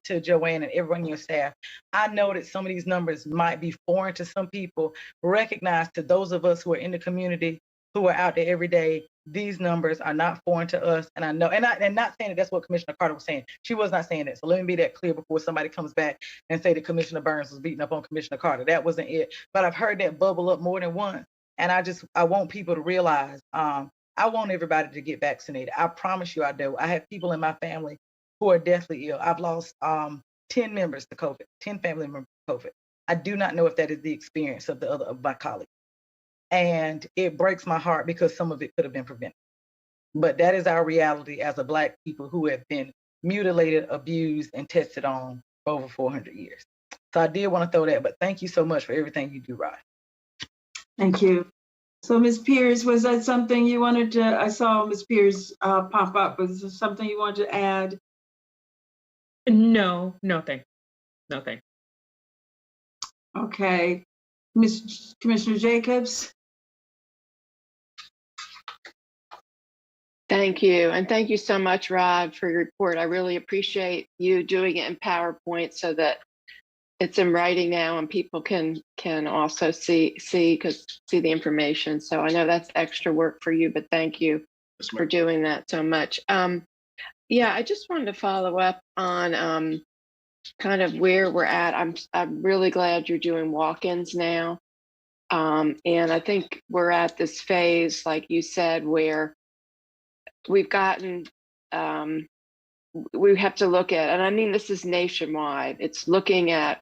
to Joanne and everyone on your staff, I know that some of these numbers might be foreign to some people. Recognize to those of us who are in the community, who are out there every day, these numbers are not foreign to us. And I know, and not saying that that's what Commissioner Carter was saying. She was not saying that. So let me be that clear before somebody comes back and say that Commissioner Burns was beating up on Commissioner Carter. That wasn't it. But I've heard that bubble up more than once. And I want people to realize, I want everybody to get vaccinated. I promise you I do. I have people in my family who are deathly ill. I've lost 10 members to COVID, 10 family members to COVID. I do not know if that is the experience of my colleagues. And it breaks my heart because some of it could have been prevented. But that is our reality as a Black people who have been mutilated, abused, and tested on for over 400 years. So I did want to throw that, but thank you so much for everything you do, Rod. Thank you. So Ms. Pierce, was that something you wanted to, I saw Ms. Pierce pop up. Was there something you wanted to add? No, thank you. Okay. Commissioner Jacobs? Thank you. And thank you so much, Rod, for your report. I really appreciate you doing it in PowerPoint so that it's in writing now and people can also see the information. So I know that's extra work for you, but thank you for doing that so much. Yeah, I just wanted to follow up on kind of where we're at. I'm really glad you're doing walk-ins now. And I think we're at this phase, like you said, where we've gotten, we have to look at, and I mean, this is nationwide. It's looking at,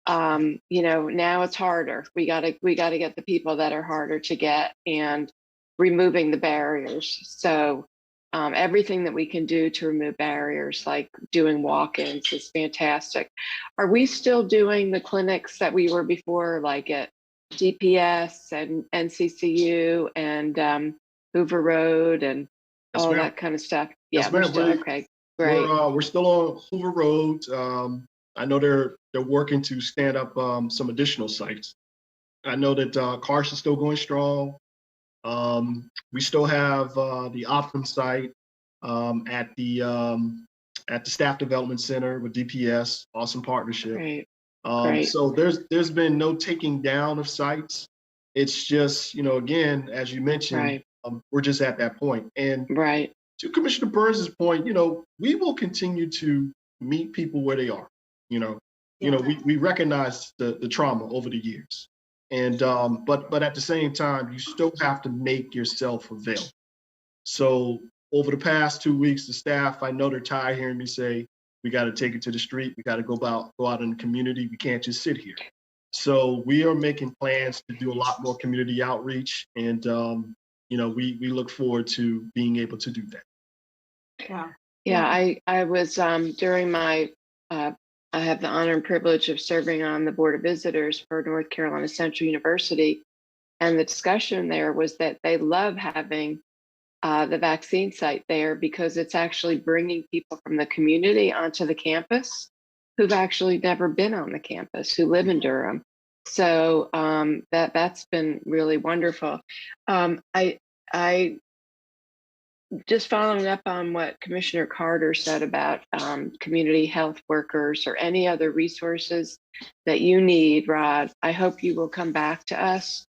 now it's harder. We gotta get the people that are harder to get and removing the barriers. So everything that we can do to remove barriers, like doing walk-ins, is fantastic. Are we still doing the clinics that we were before, like at DPS and NCCU and Hoover Road and all that kind of stuff? Yeah, Yes, we're still okay. Great. We're still on Hoover Road. I know they're working to stand up some additional sites. I know that Carson's still going strong. We still have the Optum site at the Staff Development Center with DPS. Awesome partnership. Great. Great. So there's been no taking down of sites. It's just, again, as you mentioned, Right. We're just at that point. And Right. to Commissioner Burns' point, we will continue to meet people where they are. We recognize the trauma over the years. And but at the same time, you still have to make yourself available. So over the past 2 weeks, the staff, I know they're tired hearing me say, we got to take it to the street. We got to go out in the community. We can't just sit here. So we are making plans to do a lot more community outreach. And, we look forward to being able to do that. Yeah. Yeah, I was during my, I have the honor and privilege of serving on the Board of Visitors for North Carolina Central University. And the discussion there was that they love having the vaccine site there because it's actually bringing people from the community onto the campus who've actually never been on the campus, who live in Durham. So that's been really wonderful. I just following up on what Commissioner Carter said about community health workers or any other resources that you need, Rod, I hope you will come back to us.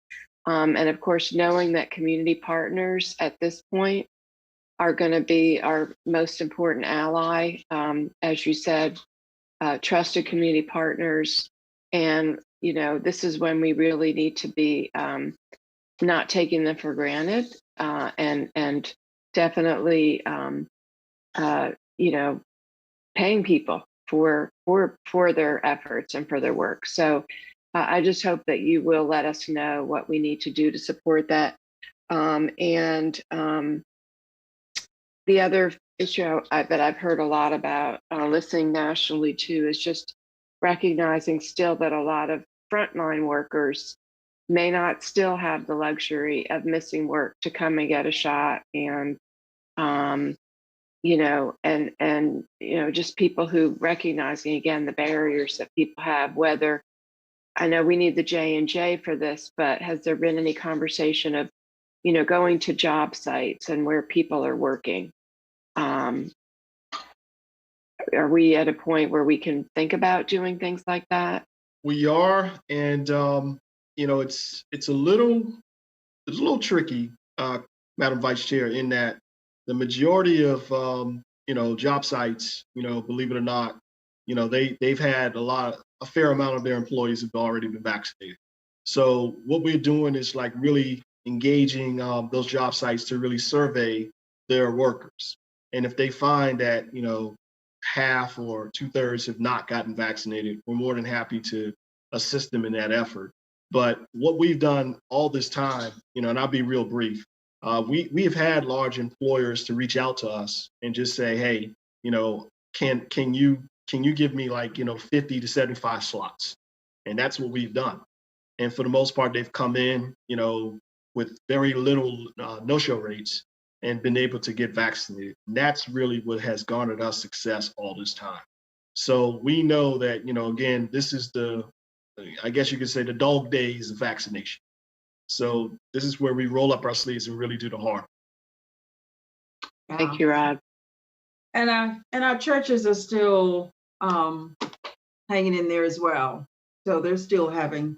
And of course, knowing that community partners at this point are going to be our most important ally, as you said, trusted community partners. And, this is when we really need to be not taking them for granted and definitely, paying people for their efforts and for their work. So I just hope that you will let us know what we need to do to support that. The other issue that I've heard a lot about listening nationally too is just recognizing still that a lot of frontline workers may not still have the luxury of missing work to come and get a shot, and just people who recognizing again the barriers that people have. Whether I know we need the J&J for this, but has there been any conversation of going to job sites and where people are working? Are we at a point where we can think about doing things like that? We are, and it's a little tricky, Madam Vice Chair, in that the majority of job sites, believe it or not, they've had a fair amount of their employees have already been vaccinated. So what we're doing is like really engaging those job sites to really survey their workers. And if they find that, half or 2/3 have not gotten vaccinated, we're more than happy to assist them in that effort. But what we've done all this time, and I'll be real brief, we have had large employers to reach out to us and just say, hey, can you give me 50 to 75 slots? And that's what we've done. And for the most part, they've come in, with very little no-show rates and been able to get vaccinated. And that's really what has garnered us success all this time. So we know that, again, this is I guess you could say the dog days of vaccination. So this is where we roll up our sleeves and really do the hard. Thank you, Rob. And our churches are still hanging in there as well. So they're still having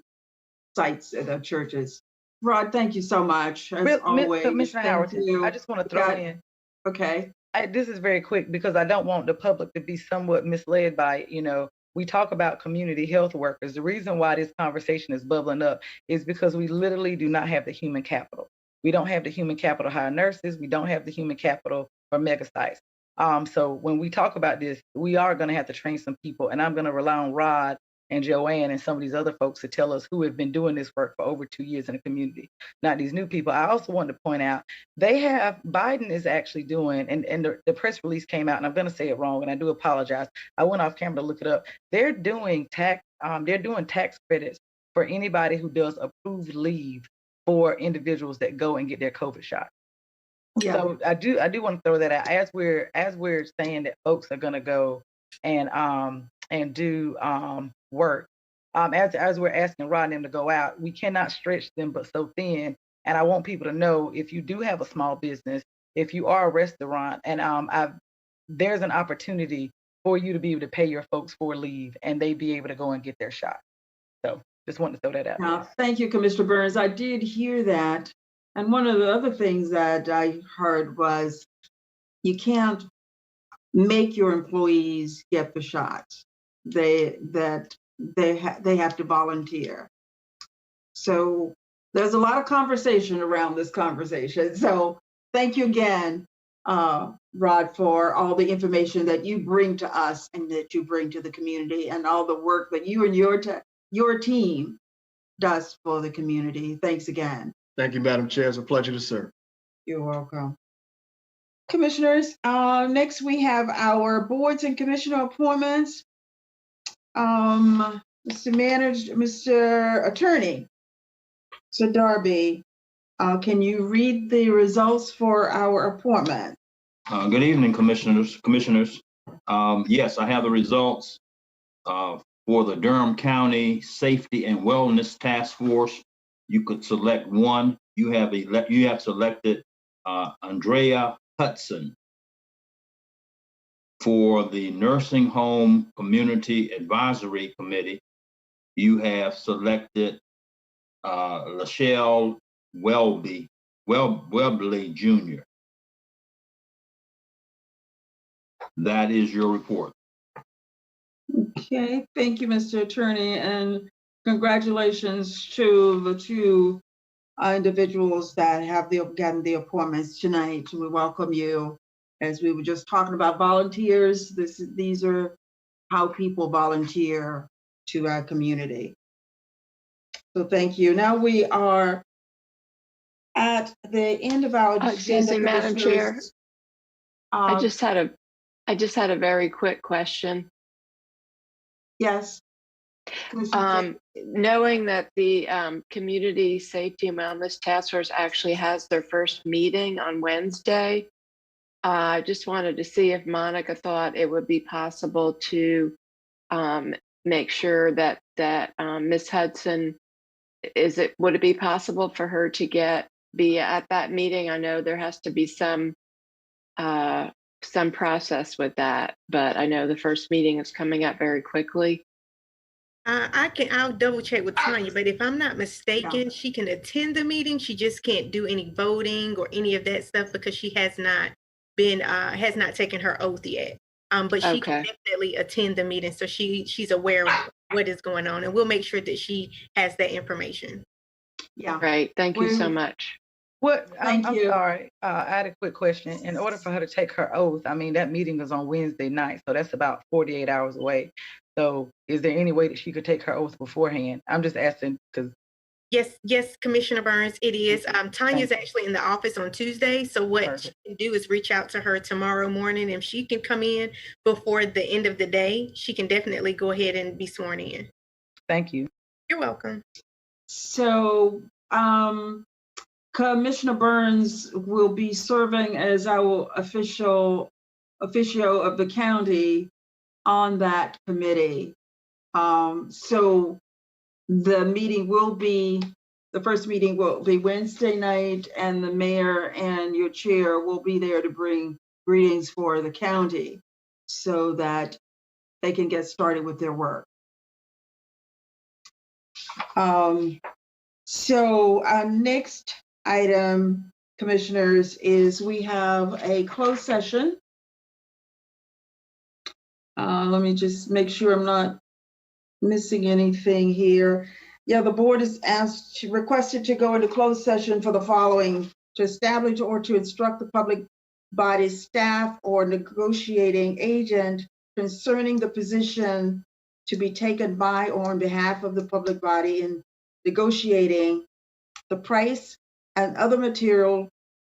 sites at their churches. Rod, thank you so much. As always. Commissioner Howard, I just want to throw in. Okay. This is very quick because I don't want the public to be somewhat misled by, we talk about community health workers. The reason why this conversation is bubbling up is because we literally do not have the human capital. We don't have the human capital to hire nurses. We don't have the human capital for mega sites. So when we talk about this, we are going to have to train some people, and I'm going to rely on Rod and Joanne and some of these other folks to tell us who have been doing this work for over 2 years in the community, not these new people. I also wanted to point out, Biden is actually doing, and the press release came out, and I'm going to say it wrong, and I do apologize. I went off camera to look it up. They're doing tax credits for anybody who does approved leave for individuals that go and get their COVID shot. Yeah. So I do want to throw that out as we're saying that folks are going to go and do work. As we're asking Rod and them to go out, we cannot stretch them but so thin. And I want people to know, if you do have a small business, if you are a restaurant, and there's an opportunity for you to be able to pay your folks for leave, and they be able to go and get their shot. So just wanted to throw that out. Now, thank you, Commissioner Burns. I did hear that. And one of the other things that I heard was you can't make your employees get the shots. They have to volunteer. So there's a lot of conversation around this conversation. So thank you again, Rod, for all the information that you bring to us and that you bring to the community, and all the work that you and your team does for the community. Thanks again. Thank you, Madam Chair. It's a pleasure to serve. You're welcome. Commissioners, next we have our boards and commissioner appointments. Mr. Attorney, Sir Darby, can you read the results for our appointment? Good evening, commissioners. Yes, I have the results for the Durham County Safety and Wellness Task Force. You could select one. You have selected Andrea Hudson. For the Nursing Home Community Advisory Committee, you have selected Lachelle Welby Jr. That is your report. Okay, thank you, Mr. Attorney, and congratulations to the two individuals that have gotten the appointments tonight. We welcome you. As we were just talking about volunteers, these are how people volunteer to our community. So thank you. Now we are At the end of our Excuse agenda, me, Madam Chair. Commissioners, I just had a very quick question. yes. Commissioner Knowing that the Community Safety and Wellness Task Force actually has their first meeting on Wednesday, I just wanted to see if Monica thought it would be possible to make sure that Ms. Hudson, would it be possible for her to be at that meeting? I know there has to be some process with that, but I know the first meeting is coming up very quickly. I'll double check with Tanya, but if I'm not mistaken, she can attend the meeting. She just can't do any voting or any of that stuff because she has not taken her oath yet. But she can definitely attend the meeting. So she's aware of what is going on, and we'll make sure that she has that information. Yeah. Great. Thank you so much. I'm you. sorry. I had a quick question. In order for her to take her oath, I mean, that meeting is on Wednesday night, so that's about 48 hours away. So is there any way that she could take her oath beforehand? I'm just asking because. Yes, Commissioner Burns, it is. Tanya's actually in the office on Tuesday. So what she can do is reach out to her tomorrow morning. If she can come in before the end of the day, she can definitely go ahead and be sworn in. Thank you. You're welcome. So, Commissioner Burns will be serving as our official of the county on that committee. So the first meeting will be Wednesday night, and the mayor and your chair will be there to bring greetings for the county so that they can get started with their work. So our next item, commissioners, is we have a closed session. Let me just make sure I'm not missing anything here. Yeah, the board is requested to go into closed session for the following: to establish or to instruct the public body staff or negotiating agent concerning the position to be taken by or on behalf of the public body in negotiating the price and other material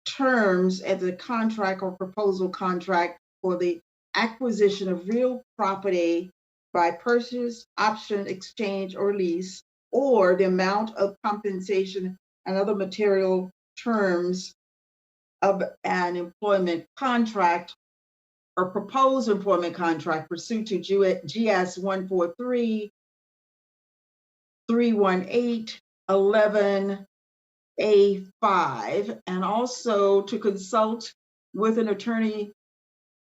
terms of the contract or proposal contract for the acquisition of real property by purchase, option, exchange, or lease, or the amount of compensation and other material terms of an employment contract or proposed employment contract pursuant to GS 143-318-11A5, and also to consult with an attorney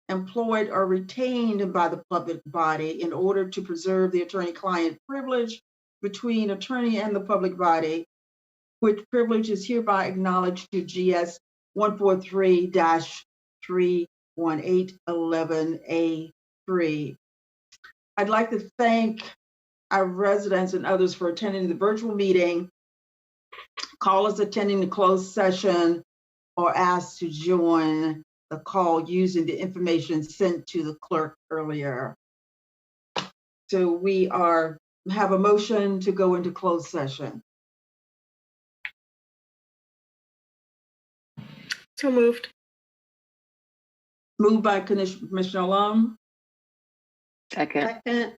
employed or retained by the public body in order to preserve the attorney-client privilege between attorney and the public body, which privilege is hereby acknowledged to GS 143-318-11A3. I'd like to thank our residents and others for attending the virtual meeting, callers attending the closed session, or asked to join the call using the information sent to the clerk earlier. So we have a motion to go into closed session. So moved. Moved by Commissioner Lum. Second.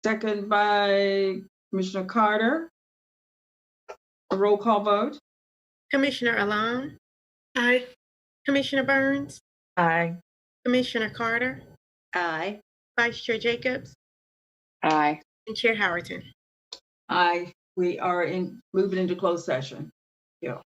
Second by Commissioner Carter. A roll call vote. Commissioner Alam. Aye. Commissioner Burns. Aye. Commissioner Carter. Aye. Vice Chair Jacobs. Aye. And Chair Howerton. Aye. We are moving into closed session. Yeah.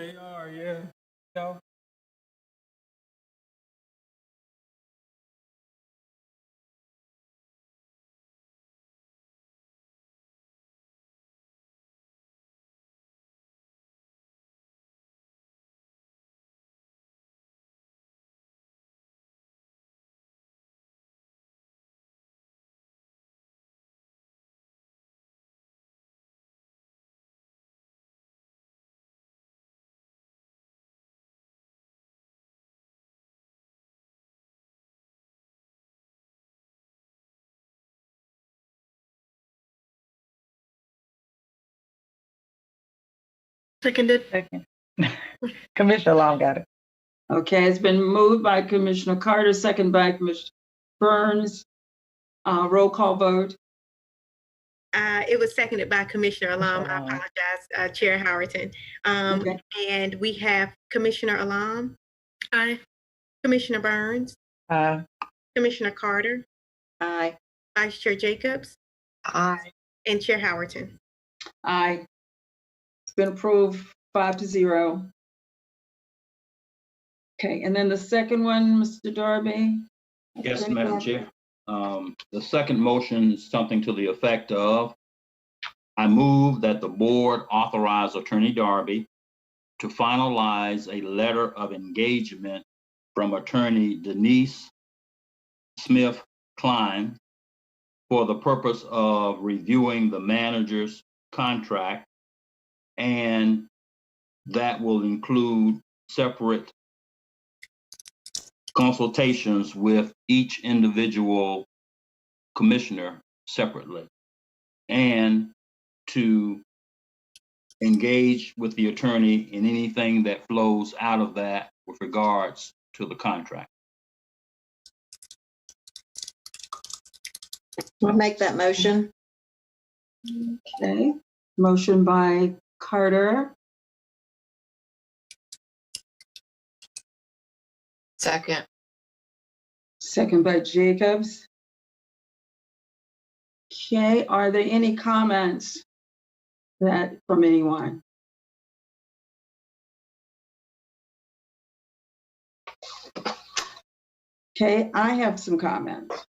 They are, yeah. No. Seconded. Second. Commissioner Long got it. Okay, it's been moved by Commissioner Carter, second by Commissioner Burns. Roll call vote. It was seconded by Commissioner Alam. I Alam. apologize, Chair Howerton. Okay. And we have Commissioner Alam, Aye. Commissioner Burns, Commissioner Carter, Aye. Vice Chair Jacobs, Aye. and Chair Howerton. Aye. It's been approved 5-0. Okay, and then the second one, Mr. Darby? Yes, Madam Chair. The second motion is something to the effect of, I move that the board authorize Attorney Darby to finalize a letter of engagement from Attorney Denise Smith Klein for the purpose of reviewing the manager's contract, and that will include separate consultations with each individual commissioner separately, and to engage with the attorney in anything that flows out of that with regards to the contract. I'll make that motion. Okay, motion by Carter, Second. second by Jacobs. Okay, are there any comments from anyone? Okay, I have some comments.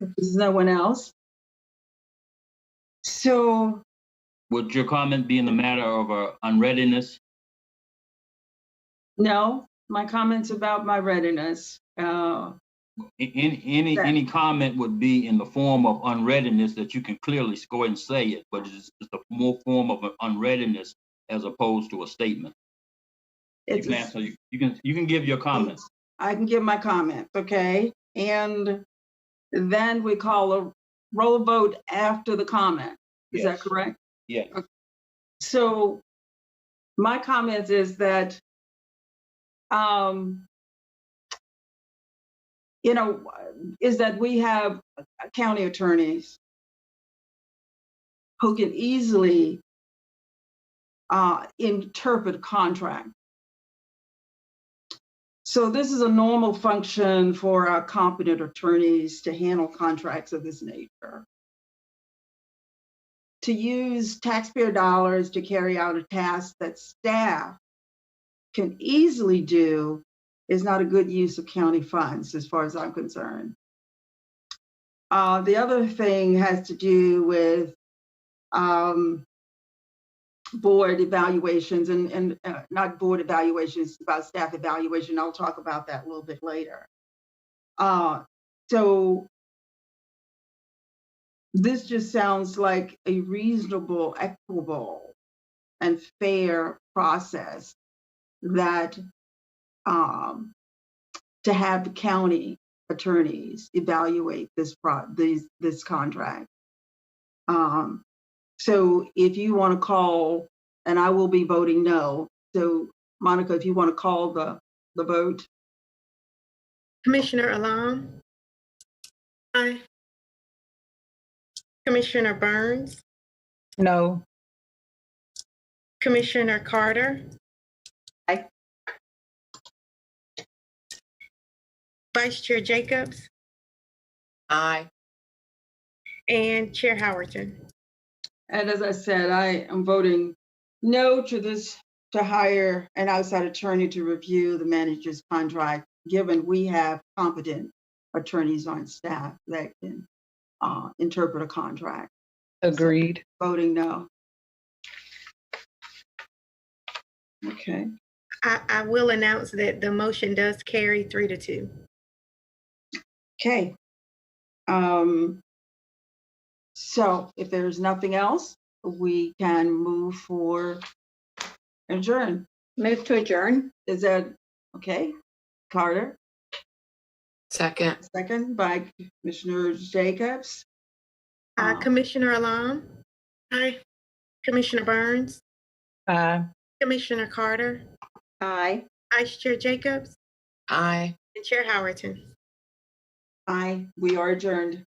If there's no one else. So, Would your comment be in the matter of unreadiness? no, my comments about my readiness. Any comment would be in the form of unreadiness that you can clearly go ahead and say it, but it's a more form of an unreadiness as opposed to a statement. You can answer, you can give your comments. I can give my comments, okay? And then we call a roll vote after the comment. Is that Yes. correct? Yes. So my comments is that, is that we have county attorneys who can easily interpret contract. So this is a normal function for our competent attorneys to handle contracts of this nature. To use taxpayer dollars to carry out a task that staff can easily do is not a good use of county funds, as far as I'm concerned. The other thing has to do with board evaluations and not board evaluations, about staff evaluation. I'll talk about that a little bit later. So this just sounds like a reasonable, equitable, and fair process that to have the county attorneys evaluate this contract. So if you want to call, and I will be voting no. So Monica, if you want to call the vote. Commissioner Alam, Aye. Commissioner Burns, No. Commissioner Carter. Aye. Vice Chair Jacobs, Aye. and Chair Howerton. And as I said, I am voting no to this to hire an outside attorney to review the manager's contract, given we have competent attorneys on staff that can interpret a contract. Agreed. Voting no. Okay. I will announce that the motion does carry 3-2. Okay. So if there's nothing else, we can move for adjourn. Move to adjourn. Is that okay? Carter, Second. second by Commissioner Jacobs. Commissioner Alam, Aye. Commissioner Burns, Aye. Commissioner Carter, Aye. Vice Chair Jacobs, Aye. and Chair Howerton. Aye, we are adjourned.